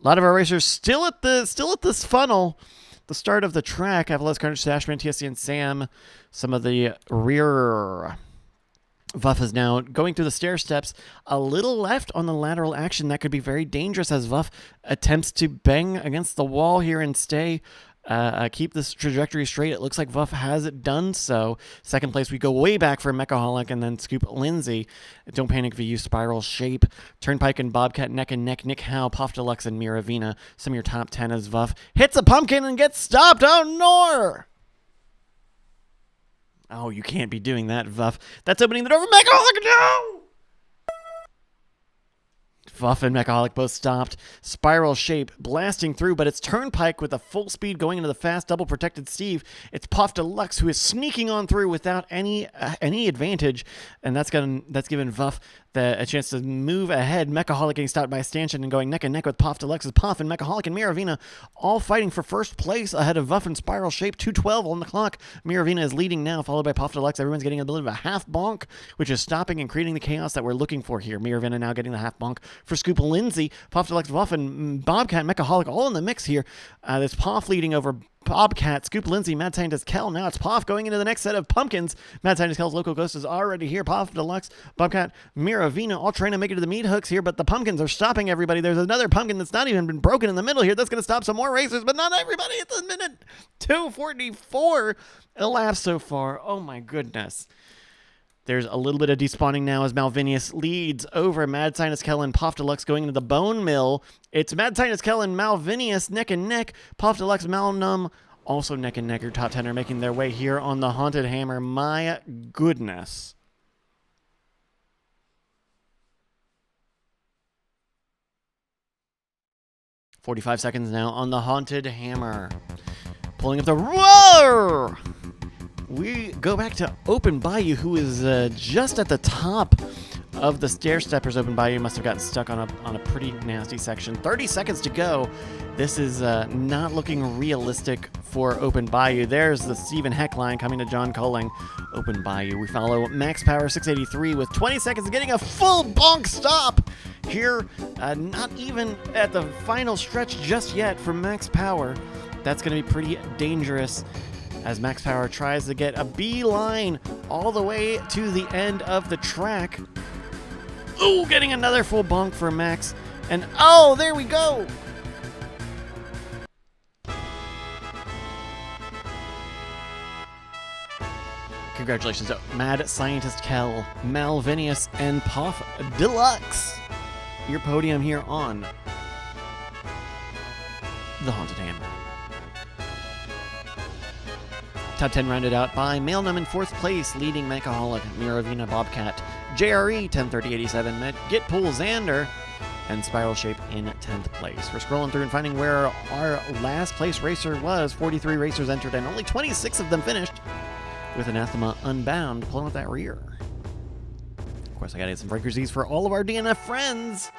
A lot of our racers still at this funnel. The start of the track, Avalos, Carnage, Stashman, TSC, and Sam. Some of the rear. Vuff is now going through the stair steps. A little left on the lateral action. That could be very dangerous as Vuff attempts to bang against the wall here and stay. Keep this trajectory straight. It looks like Vuff has done so. Second place, we go way back for Mechaholic and then Scoop Lindsay. Don't Panic VU, Spiral Shape, Turnpike and Bobcat neck and neck. Nick Howe, Puff Deluxe, and Miravina. Some of your top 10 as Vuff hits a pumpkin and gets stopped. Oh, Nor! Oh, you can't be doing that, Vuff. That's opening the door for Mechaholic. No! Fuff and Mechaholic both stopped. Spiral Shape blasting through, but it's Turnpike with a full speed going into the fast double protected Steve. It's Puff Deluxe who is sneaking on through without any advantage, and that's given Vuff a chance to move ahead. Mechaholic getting stopped by a stanchion and going neck and neck with Puff Deluxe. Puff and Mechaholic and Miravina all fighting for first place ahead of Vuff and Spiral Shape. 2:12 on the clock. Miravina is leading now, followed by Puff Deluxe. Everyone's getting a bit of a half bonk, which is stopping and creating the chaos that we're looking for here. Miravina now getting the half bonk for Scoop Lindsay. Puff Deluxe, Vuff, and Bobcat, Mechaholic all in the mix here. There's Puff leading over Bobcat, Scoop Lindsay, Mad Scientist Kel. Now it's Puff going into the next set of pumpkins. Mad Scientist Kel's Local Ghost is already here. Puff Deluxe, Bobcat, Miravina all trying to make it to the meat hooks here, but the pumpkins are stopping everybody. There's another pumpkin that's not even been broken in the middle here. That's going to stop some more racers, but not everybody at the minute. 2:44 elapsed so far. Oh my goodness. There's a little bit of despawning now as Malvinius leads over Mad Scientist Kel and Puff Deluxe going into the Bone Mill. It's Mad Scientist Kel and Malvinius neck and neck. Puff Deluxe, Malnum also neck and neck. Your top 10 are making their way here on the Haunted Hammer. My goodness. "45 seconds now on the Haunted Hammer. Pulling up the roar! We go back to Open Bayou, who is just at the top of the stair steppers. Open Bayou must have gotten stuck on a pretty nasty section. 30 seconds to go. This is not looking realistic for Open Bayou. There's the Stephen Heck line coming to John Culling. Open Bayou. We follow Max Power 683 with 20 seconds, getting a full bonk stop here. Not even at the final stretch just yet for Max Power. That's going to be pretty dangerous as Max Power tries to get a beeline all the way to the end of the track. Ooh, getting another full bonk for Max. And oh, there we go. Congratulations to Mad Scientist Kel, Malvinius, and Puff Deluxe. Your podium here on the Haunted Hammer. Top 10 rounded out by Mailnum in 4th place, leading Mechaholic, Miravina, Bobcat, JRE, 103087, Gitpool, Xander, and Spiral Shape in 10th place. We're scrolling through and finding where our last place racer was. 43 racers entered, and only 26 of them finished, with Anathema Unbound pulling up that rear. Of course, I gotta get some Frankersies for all of our DNF friends,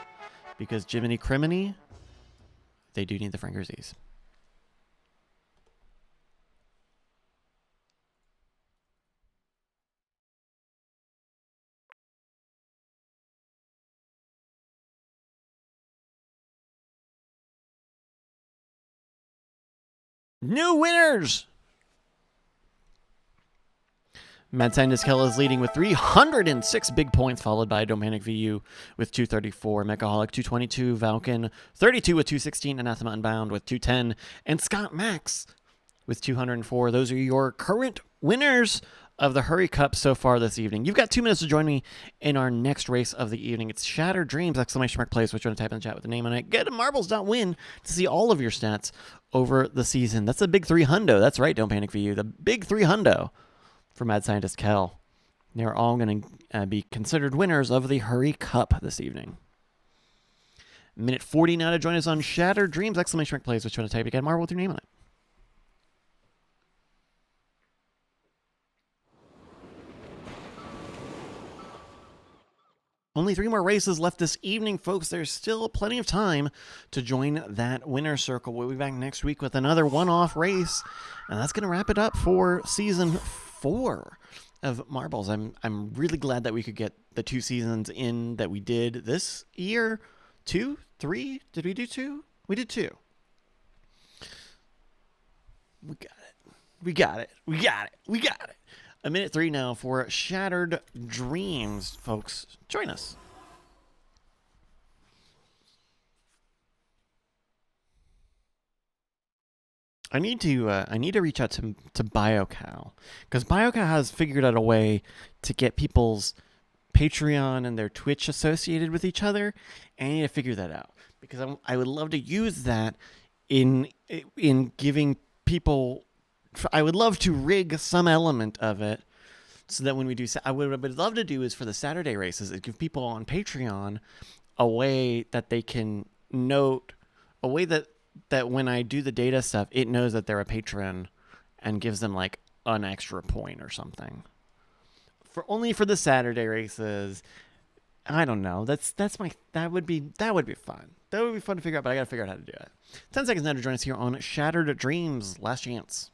because Jiminy Criminy, they do need the Frankersies. New winners! Mad Scientist Kel is leading with 306 big points, followed by Domanic VU with 234, Mechaholic 222, Valken 32 with 216, Anathema Unbound with 210, and Scott Max with 204. Those are your current winners of the Hurry Cup so far this evening. You've got 2 minutes to join me in our next race of the evening. It's Shattered Dreams, ! Plays, which you want to type in the chat with the name on it. Get a marbles.win to see all of your stats over the season. That's a big 300. That's right, don't panic for you. The big 300 for Mad Scientist Kel. They're all going to be considered winners of the Hurry Cup this evening. Minute 40 now to join us on Shattered Dreams! ! Plays, which you want to type again. Marble with your name on it. Only 3 more races left this evening, folks. There's still plenty of time to join that winner circle. We'll be back next week with another one-off race, and that's going to wrap it up for Season 4 of Marbles. I'm really glad that we could get the 2 seasons in that we did this year. 2? 3? Did we do 2? We did 2. We got it. We got it. We got it. We got it. A minute 3 now for Shattered Dreams, folks. Join us. I need to reach out to BioCow, because BioCow has figured out a way to get people's Patreon and their Twitch associated with each other, and I need to figure that out, because I would love to use that in giving people. I would love to rig some element of it so that when we do, what I would love to do is for the Saturday races, is give people on Patreon a way that they can note, a way that when I do the data stuff, it knows that they're a patron and gives them like an extra point or something. Only for the Saturday races. I don't know. That would be fun. That would be fun to figure out, but I gotta figure out how to do it. 10 seconds now to join us here on Shattered Dreams. Last chance.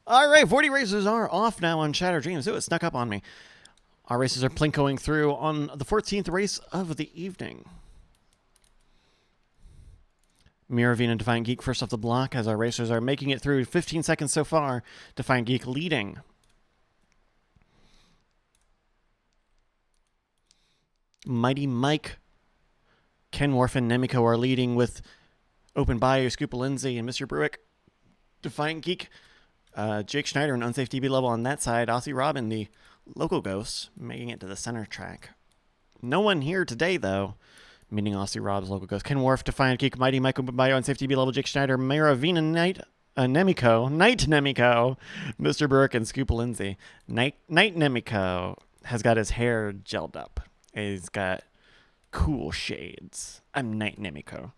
All right, 40 races are off now on Shattered Dreams. Ooh, it snuck up on me. Our races are plinkoing through on the 14th race of the evening. Miravine and Defiant Geek first off the block as our racers are making it through. 15 seconds so far. Defiant Geek leading. Mighty Mike, Kenworth, and Nemiko are leading with Open Bayou, Scoop Lindsay, and Mr. Bruick. Defiant Geek, Jake Schneider, an unsafe DB level on that side. Aussie Robin, the local ghost, making it to the center track. No one here today, though. Meaning Aussie Rob's local ghost. Kenworth, Defiant Geek, Mighty Mike, Open Bayou, unsafe DB level. Jake Schneider, Miravina, Nemiko, Mr. Bruick, and Scoop Lindsay. Night Nemiko has got his hair gelled up. He's got cool shades. I'm Night Nemiko.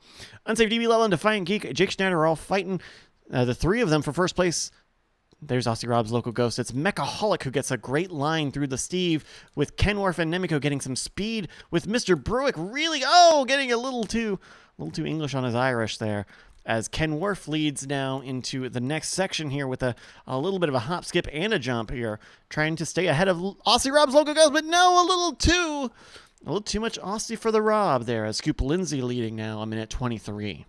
Unsafe DB level and Defiant Geek, Jake Schneider are all fighting. The three of them for first place. There's Aussie Rob's local ghost. It's Mechaholic who gets a great line through the Steve, with Kenworth and Nemiko getting some speed, with Mr. Bruick really, getting a little too English on his Irish there, as Kenworth leads now into the next section here with a little bit of a hop, skip, and a jump here, trying to stay ahead of Aussie Rob's local ghost, but no, a little too much Aussie for the Rob there, as Scoop Lindsay leading now a minute 23.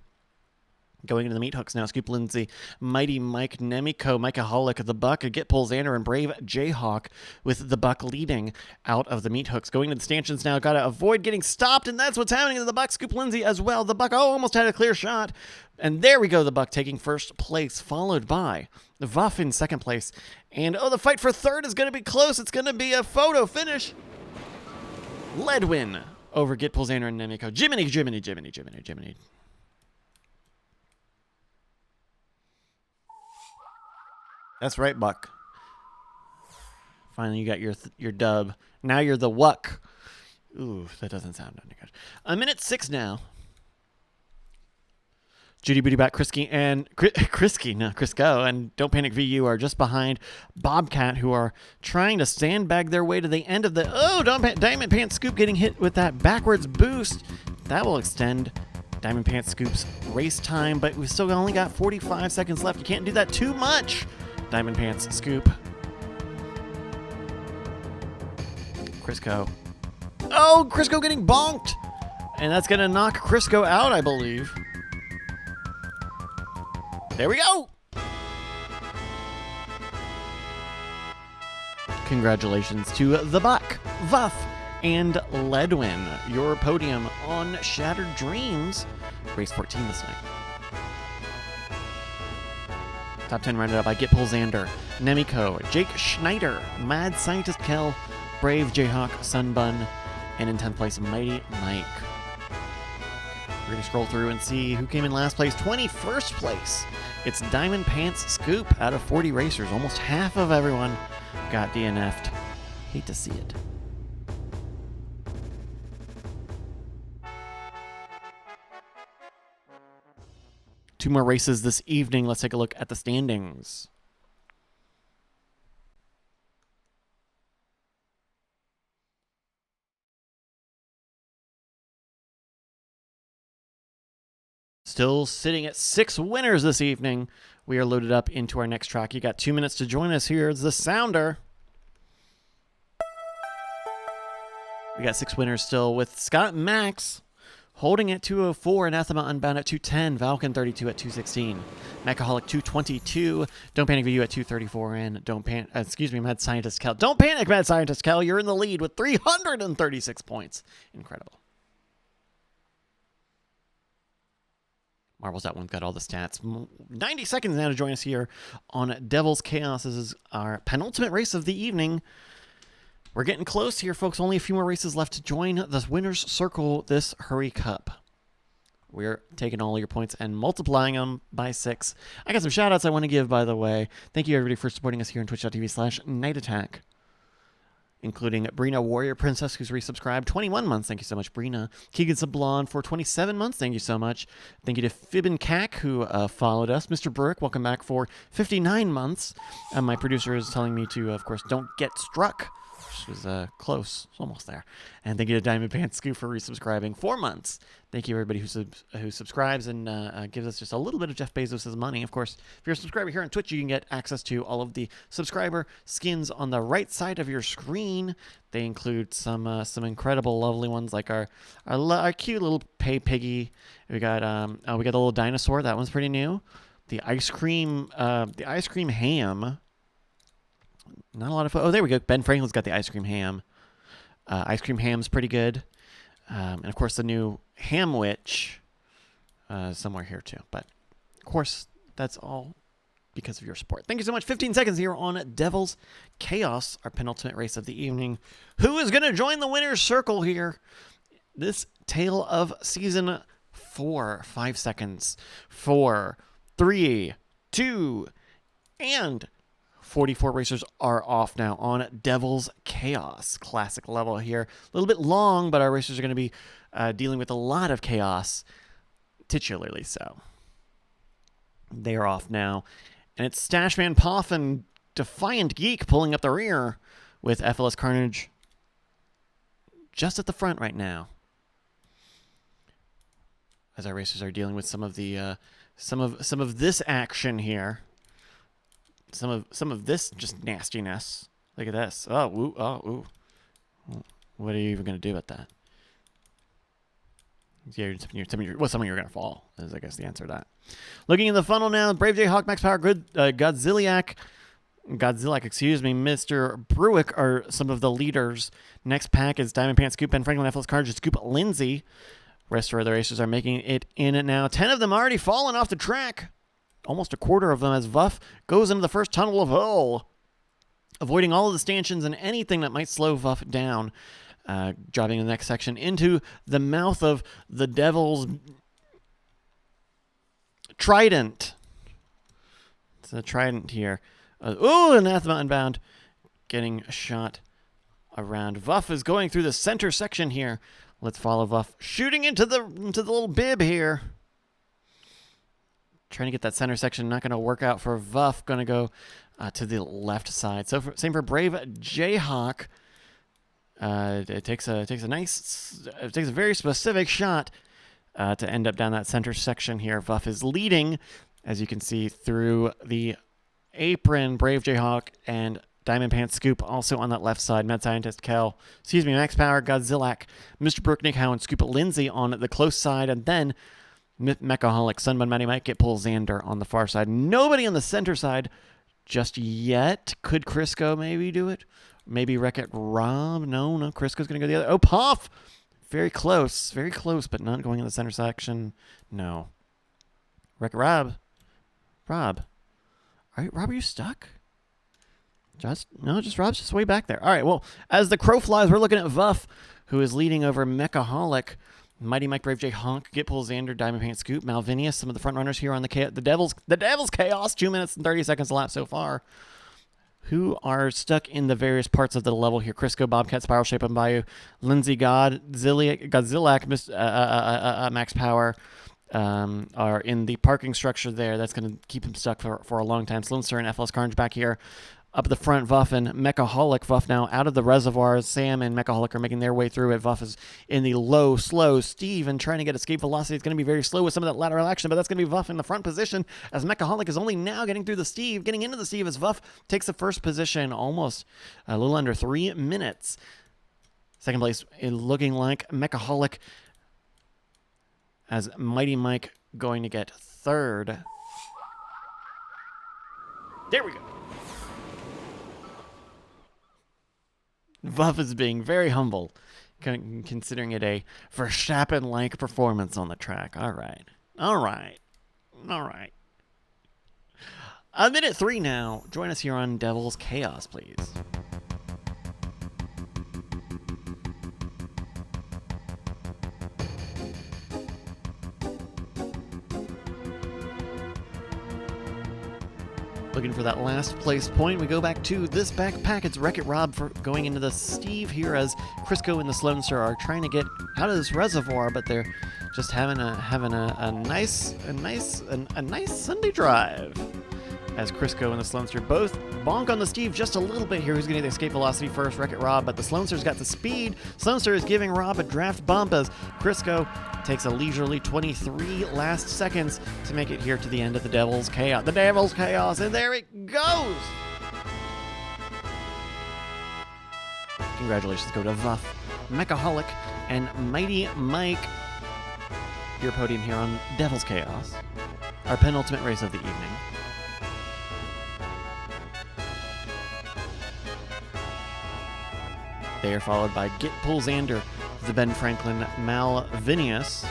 Going into the meat hooks now, Scoop Lindsay, Mighty Mike, Nemiko, Mikeaholic, the Buck, Get Pull Xander, and Brave Jayhawk, with the Buck leading out of the meat hooks. Going to the stanchions now, got to avoid getting stopped, and that's what's happening to the Buck. Scoop Lindsay as well. The Buck, almost had a clear shot. And there we go, the Buck taking first place, followed by the Vuff in second place. And, the fight for third is going to be close. It's going to be a photo finish. Ledwin over Get Pull Xander and Nemiko. Jiminy. That's right, Buck. Finally, you got your dub. Now you're the Wuck. Ooh, that doesn't sound any good. A minute 6 now. Judy Booty Bat, Crisco, and Don't Panic VU are just behind Bobcat, who are trying to sandbag their way to the end of the... Diamond Pants Scoop getting hit with that backwards boost. That will extend Diamond Pants Scoop's race time, but we've still only got 45 seconds left. You can't do that too much. Diamond Pants Scoop. Crisco. Oh, Crisco getting bonked. And that's going to knock Crisco out, I believe. There we go. Congratulations to the Buck, Vuff, and Ledwin. Your podium on Shattered Dreams. Race 14 this night. Top 10 rounded up by Get Pull Xander, Nemiko, Jake Schneider, Mad Scientist Kel, Brave Jayhawk, Sunbun, and in 10th place, Mighty Mike. We're going to scroll through and see who came in last place. 21st place. It's Diamond Pants Scoop out of 40 racers. Almost half of everyone got DNF'd. Hate to see it. Two more races this evening. Let's take a look at the standings. Still sitting at 6 winners this evening. We are loaded up into our next track. You got 2 minutes to join us. Here's the sounder. We got 6 winners still with Scott Max holding at 204, Anathema Unbound at 210, Valken 32 at 216, Mechaholic 222, Don't Panic VU at 234, and Mad Scientist Cal. Don't panic, Mad Scientist Cal. You're in the lead with 336 points. Incredible. Marbles.1's got all the stats. 90 seconds now to join us here on Devil's Chaos. This is our penultimate race of the evening. We're getting close here, folks. Only a few more races left to join the winner's circle this Hurry Cup. We're taking all your points and multiplying them by 6. I got some shout-outs I want to give, by the way. Thank you, everybody, for supporting us here on twitch.tv/Night Attack. including Brina Warrior Princess, who's resubscribed 21 months. Thank you so much, Brina. Keegan Sablon for 27 months. Thank you so much. Thank you to Fibbin Cack, who followed us. Mr. Burke, welcome back for 59 months. My producer is telling me to, of course, don't get struck. Which was close. It's almost there. And thank you to Diamond Pants Scoop for resubscribing 4 months. Thank you, everybody who subscribes and gives us just a little bit of Jeff Bezos' money. Of course, if you're a subscriber here on Twitch, you can get access to all of the subscriber skins on the right side of your screen. They include some incredible, lovely ones like our cute little piggy. We got the little dinosaur. That one's pretty new. The ice cream ham. Not a lot of... Oh, there we go. Ben Franklin's got the ice cream ham. Ice cream ham's pretty good. And, of course, the new ham witch somewhere here, too. But, of course, that's all because of your support. Thank you so much. 15 seconds here on Devil's Chaos, our penultimate race of the evening. Who is going to join the winner's circle here? This Tale of Season 4. 5 seconds. 4, 3, 2, and... 44 racers are off now on Devil's Chaos. Classic level here. A little bit long, but our racers are going to be dealing with a lot of chaos, titularly so. They are off now. And it's Stashman Poff and Defiant Geek pulling up the rear with FLS Carnage just at the front right now. As our racers are dealing with some of the some of this action here. Some of this just nastiness. Look at this. Oh, ooh, oh, ooh. What are you even going to do about that? Yeah, something you're going to fall, is I guess the answer to that. Looking in the funnel now, Brave J, Hawk, Max Power, Good, Godzilla, Mr. Bruick are some of the leaders. Next pack is Diamond Pants, Scoop, Ben Franklin, FLS Carnage, Scoop, Lindsay. Rest of the racers are making it in it now. 10 of them already fallen off the track. Almost a quarter of them as Vuff goes into the first tunnel of hell, avoiding all of the stanchions and anything that might slow Vuff down, dropping the next section into the mouth of the Devil's Trident. It's a Trident here. Anathema Unbound getting shot around. Vuff is going through the center section here. Let's follow Vuff shooting into the little bib here. Trying to get that center section, not going to work out for Vuff. Going to go to the left side. So same for Brave Jayhawk. It takes a very specific shot to end up down that center section here. Vuff is leading, as you can see through the apron. Brave Jayhawk and Diamond Pants Scoop also on that left side. Mad Scientist Max Power, Godzilla, Mr. Brook, Nick Howe, and Scoop Lindsay on the close side, and then Mechaholic, Sunbun, Matty might get Pull Xander on the far side. Nobody on the center side just yet. Could Crisco maybe do it? Maybe Wreck-It Rob? No, Crisco's going to go the other. Oh, Puff! Very close, but not going in the center section. No. Wreck-It Rob? Rob, are you stuck? Rob's just way back there. All right, well, as the crow flies, we're looking at Vuff, who is leading over Mechaholic. Mighty Mike, Brave J, Honk, Gitpull, Xander, Diamond Pants, Scoop, Malvinius, some of the front runners here on the Devil's Chaos. 2 minutes and 30 seconds lap so far. Who are stuck in the various parts of the level here? Crisco, Bobcat, Spiral Shape, and Bayou, Lindsay, Godzilla, Max Power are in the parking structure there. That's going to keep him stuck for a long time. Sloan Sir and FLS Carnage back here. Up at the front, Vuff and Mechaholic. Vuff now out of the reservoirs. Sam and Mechaholic are making their way through it. Vuff is in the low, slow Steve and trying to get escape velocity. It's going to be very slow with some of that lateral action, but that's going to be Vuff in the front position as Mechaholic is only now getting through the Steve, getting into the Steve as Vuff takes the first position almost a little under 3 minutes. Second place looking like Mechaholic as Mighty Mike going to get third. There we go. Vuff is being very humble, considering it a Verstappen-like performance on the track. All right. Minute 3 now. Join us here on Devil's Chaos, please. Looking for that last place point. We go back to this backpack. It's Wreck-It Rob for going into the Steve here as Crisco and the Sloan Star are trying to get out of this reservoir, but they're just having a nice Sunday drive. As Crisco and the Sloan Star both bonk on the Steve just a little bit here. Who's going to escape velocity first? Wreck-It Rob, but the Sloan Star's got the speed. Sloan Star is giving Rob a draft bump as Crisco takes a leisurely 23 last seconds to make it here to the end of the Devil's Chaos. The Devil's Chaos, and there it goes! Congratulations go to Vuff, Mechaholic, and Mighty Mike. Your podium here on Devil's Chaos, our penultimate race of the evening. They are followed by Get Pull Xander, the Ben Franklin Malvinius,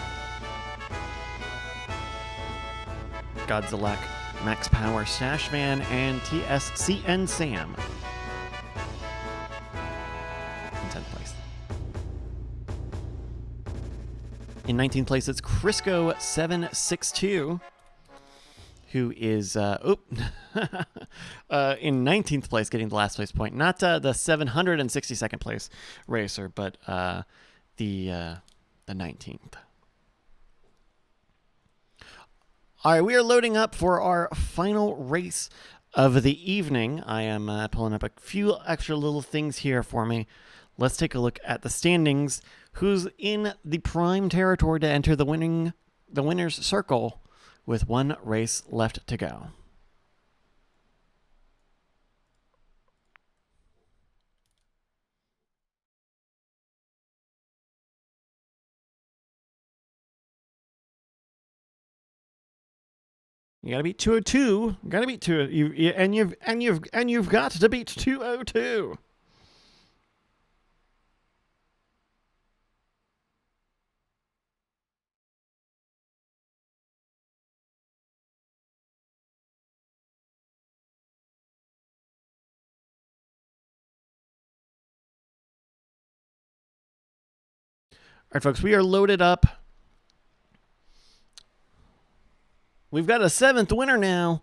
Godzilla, Max Power, Stashman, and TSCN Sam. In 10th place. In 19th place, it's Crisco 762. Who is in 19th place, getting the last place point. Not the 762nd place racer, but the 19th. All right, we are loading up for our final race of the evening. I am pulling up a few extra little things here for me. Let's take a look at the standings. Who's in the prime territory to enter the winner's circle with one race left to go? You gotta beat 202. You gotta beat you've got to beat 202. All right, folks, we are loaded up. We've got a 7th winner now.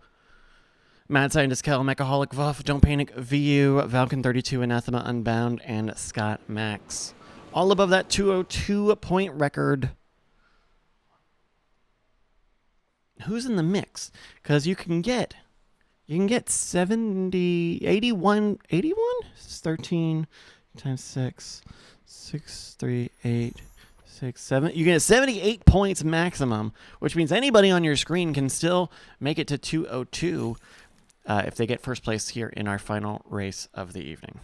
Mad Scientist Kel, Mechaholic, Vuff, Don't Panic, VU, Valken 32, Anathema, Unbound, and Scott Max. All above that 202 point record. Who's in the mix? Because you can get 70, 81, 81? It's 13 times 6, 6, 3, 8, 6, 7. You get 78 points maximum, which means anybody on your screen can still make it to 202 if they get first place here in our final race of the evening.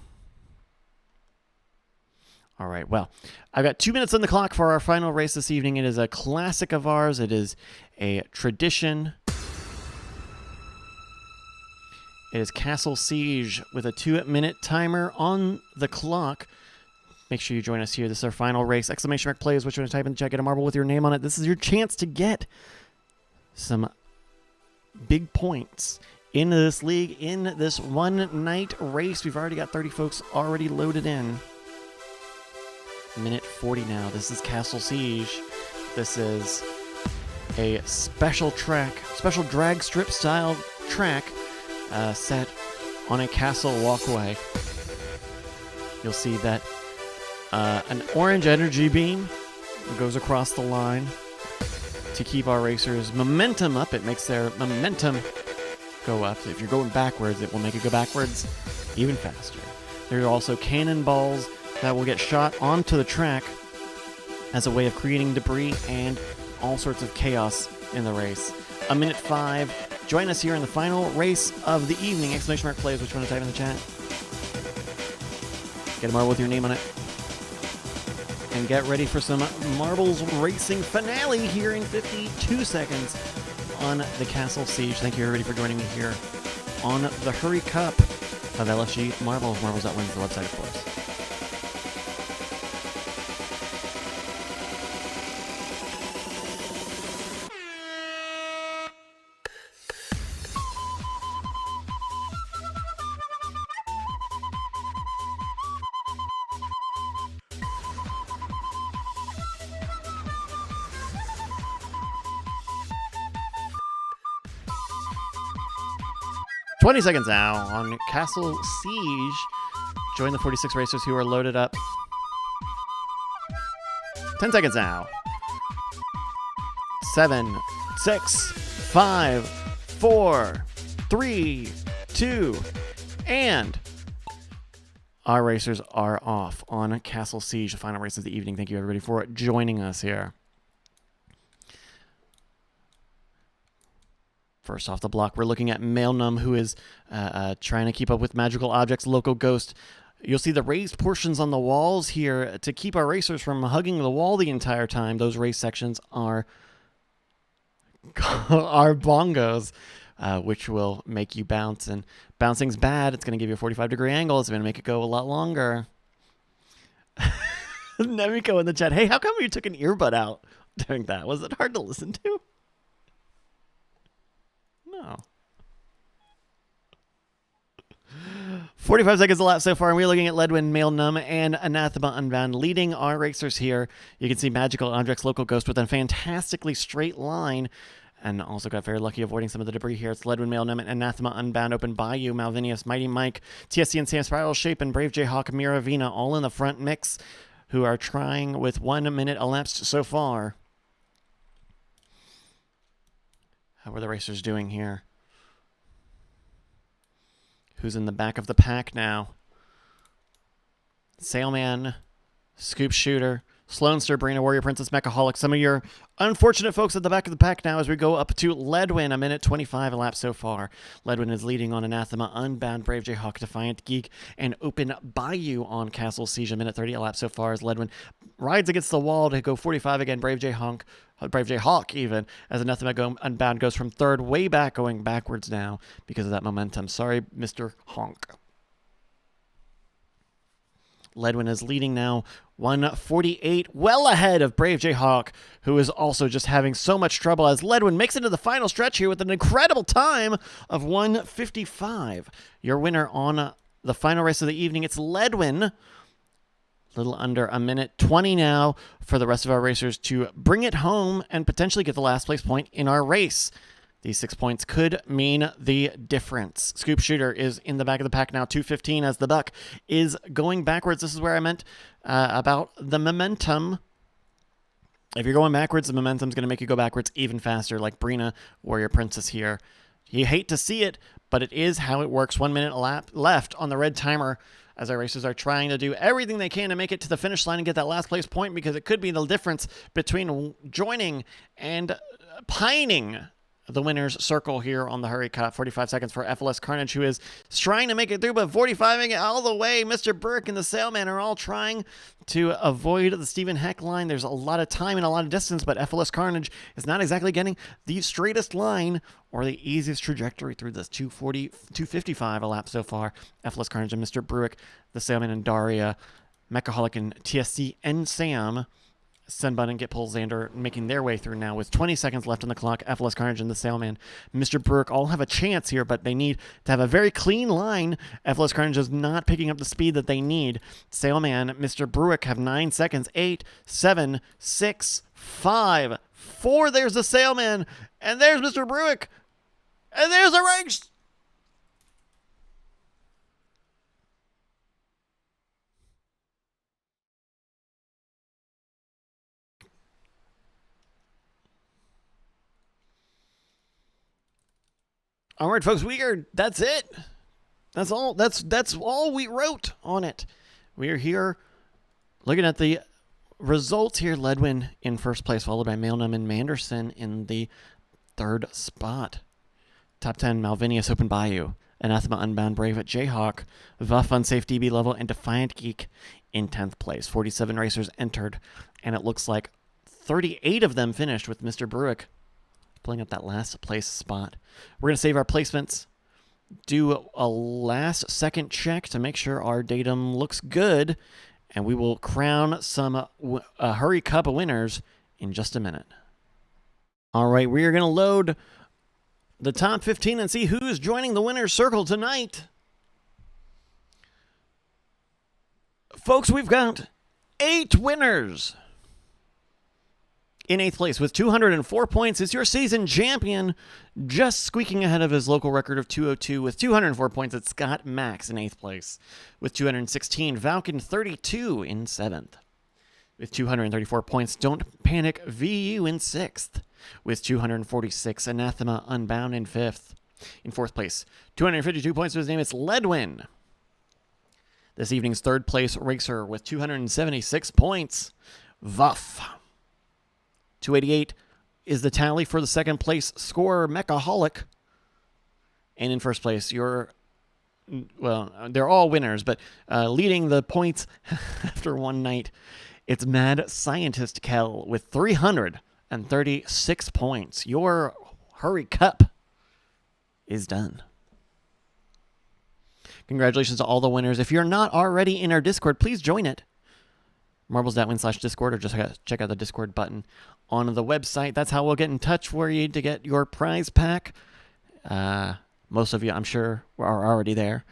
All right, well, I've got 2 minutes on the clock for our final race this evening. It is a classic of ours. It is a tradition. It is Castle Siege with a 2-minute timer on the clock. Make sure you join us here. This is our final race. Exclamation mark plays, which you want to type in the chat, get a marble with your name on it. This is your chance to get some big points in this league, in this one-night race. We've already got 30 folks already loaded in. Minute 40 now. This is Castle Siege. This is a special track, special drag strip style track set on a castle walkway. You'll see that an orange energy beam goes across the line to keep our racers' momentum up. It makes their momentum go up. If you're going backwards, it will make it go backwards even faster. There are also cannonballs that will get shot onto the track as a way of creating debris and all sorts of chaos in the race. A minute 5. Join us here in the final race of the evening. Exclamation mark plays, which you want to type in the chat. Get a marble with your name on it. And get ready for some Marbles Racing finale here in 52 seconds on the Castle Siege. Thank you, everybody, for joining me here on the Hurry Cup of LFG Marbles. Marbles.wins the website, of course. 20 seconds now on Castle Siege. Join the 46 racers who are loaded up. 10 seconds now. 7, 6, 5, 4, 3, 2, and our racers are off on Castle Siege, the final race of the evening. Thank you, everybody, for joining us here. First off the block, we're looking at Mailnum, who is trying to keep up with Magical Objects, Local Ghost. You'll see the raised portions on the walls here to keep our racers from hugging the wall the entire time. Those raised sections are bongos, which will make you bounce. And bouncing's bad. It's going to give you a 45-degree angle. It's going to make it go a lot longer. Nemiko in the chat. Hey, how come you took an earbud out during that? Was it hard to listen to? No. 45 seconds elapsed so far, and we're looking at Ledwin, Mailnum, and Anathema Unbound leading our racers here. You can see Magical Objects, Local Ghost with a fantastically straight line, and also got very lucky avoiding some of the debris here. It's Ledwin, Mailnum, and Anathema Unbound, Open Bayou, Malvinius, Mighty Mike, TSC and Sam Spiral Shape, and Brave Jayhawk, Miravina, all in the front mix, who are trying with 1 minute elapsed so far. How are the racers doing here? Who's in the back of the pack now? Sailman, Scoop Shooter, Sloanster, Brina, Warrior Princess, Mechaholic. Some of your unfortunate folks at the back of the pack now as we go up to Ledwin. 1 minute 25 elapsed so far. Ledwin is leading on Anathema, Unbound, Brave Jayhawk, Defiant Geek, and Open Bayou on Castle Siege. 1 minute 30 elapsed so far as Ledwin rides against the wall to go 45 again. Brave Jayhawk even, as Anathema Unbound goes from third way back, going backwards now because of that momentum. Sorry, Mr. Honk. Ledwin is leading now, 148, well ahead of Brave Jayhawk, who is also just having so much trouble as Ledwin makes it to the final stretch here with an incredible time of 155. Your winner on the final race of the evening, it's Ledwin. A little under 1 minute 20 now for the rest of our racers to bring it home and potentially get the last place point in our race. These 6 points could mean the difference. Scoop Shooter is in the back of the pack now, 2:15 as the buck is going backwards. This is where I meant about the momentum. If you're going backwards, the momentum's going to make you go backwards even faster, like Brina, Warrior Princess here. You hate to see it, but it is how it works. 1 minute left on the red timer as our racers are trying to do everything they can to make it to the finish line and get that last place point, because it could be the difference between joining and pining the winner's circle here on the hurry cut. 45 seconds for FLS Carnage, who is trying to make it through, but 45ing it all the way. Mr. Burke and the Sailman are all trying to avoid the Stephen Heck line. There's a lot of time and a lot of distance, but FLS Carnage is not exactly getting the straightest line or the easiest trajectory through this. 255 elapsed so far. FLS Carnage and Mr. Bruick, the Sailman and Daria, Mechaholic and TSC and Sam, Senbun and Gitpul Xander making their way through now with 20 seconds left on the clock. FLS Carnage and the Sailman, Mr. Burke all have a chance here, but they need to have a very clean line. FLS Carnage is not picking up the speed that they need. Sailman, Mr. Bruick have 9 seconds. 8, 7, 6, 5, 4. There's the Sailman, and there's Mr. Bruick, and there's the race. All right, folks, that's it. That's all. That's all we wrote on it. We are here looking at the results here. Ledwin in first place, followed by Mailnum and Manderson in the third spot. Top 10, Malvinius, Open Bayou, Anathema Unbound, Brave at Jayhawk, Vuff Unsafe DB Level, and Defiant Geek in 10th place. 47 racers entered, and it looks like 38 of them finished, with Mr. Bruick pulling up that last place spot. We're going to save our placements, do a last second check to make sure our datum looks good, and we will crown some Hurry Cup winners in just a minute. All right, we are going to load the top 15 and see who's joining the winner's circle tonight. Folks, we've got 8 winners. In 8th place with 204 points is your season champion, just squeaking ahead of his local record of 202 with 204 points. It's Scott Max in 8th place with 216. Valken 32 in 7th with 234 points. Don't Panic VU in 6th with 246. Anathema Unbound in 5th. In 4th place, 252 points to his name, it's Ledwin. This evening's 3rd place racer with 276 points, Vuff. 288 is the tally for the 2nd place scorer, Mechaholic. And in 1st place, they're all winners, but leading the points after one night, it's Mad Scientist Kel with 336 points. Your Hurry Cup is done. Congratulations to all the winners. If you're not already in our Discord, please join it. Marbles.win/Discord, or just check out the Discord button on the website. That's how we'll get in touch for you to get your prize pack. Most of you, I'm sure, are already there.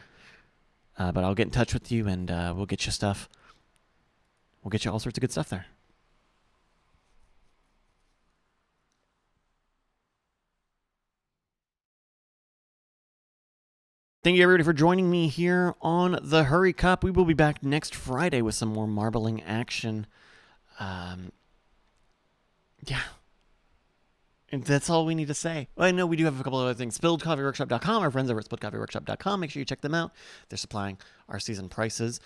But I'll get in touch with you, and we'll get you stuff. We'll get you all sorts of good stuff there. Thank you, everybody, for joining me here on the Hurry Cup. We will be back next Friday with some more marbling action. Yeah. And that's all we need to say. Well, I know we do have a couple of other things. SpilledCoffeeWorkshop.com. Our friends over at SpilledCoffeeWorkshop.com. Make sure you check them out. They're supplying our season prizes.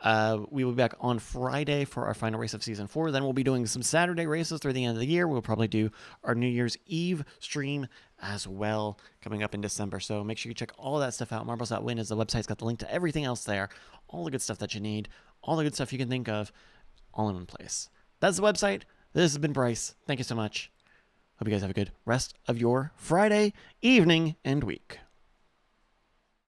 We will be back on Friday for our final race of Season 4. Then we'll be doing some Saturday races through the end of the year. We'll probably do our New Year's Eve stream as well coming up in December. So make sure you check all that stuff out. Marbles.win is the website. It's got the link to everything else there. All the good stuff that you need. All the good stuff you can think of. All in one place. That's the website. This has been Bryce. Thank you so much. Hope you guys have a good rest of your Friday evening and week.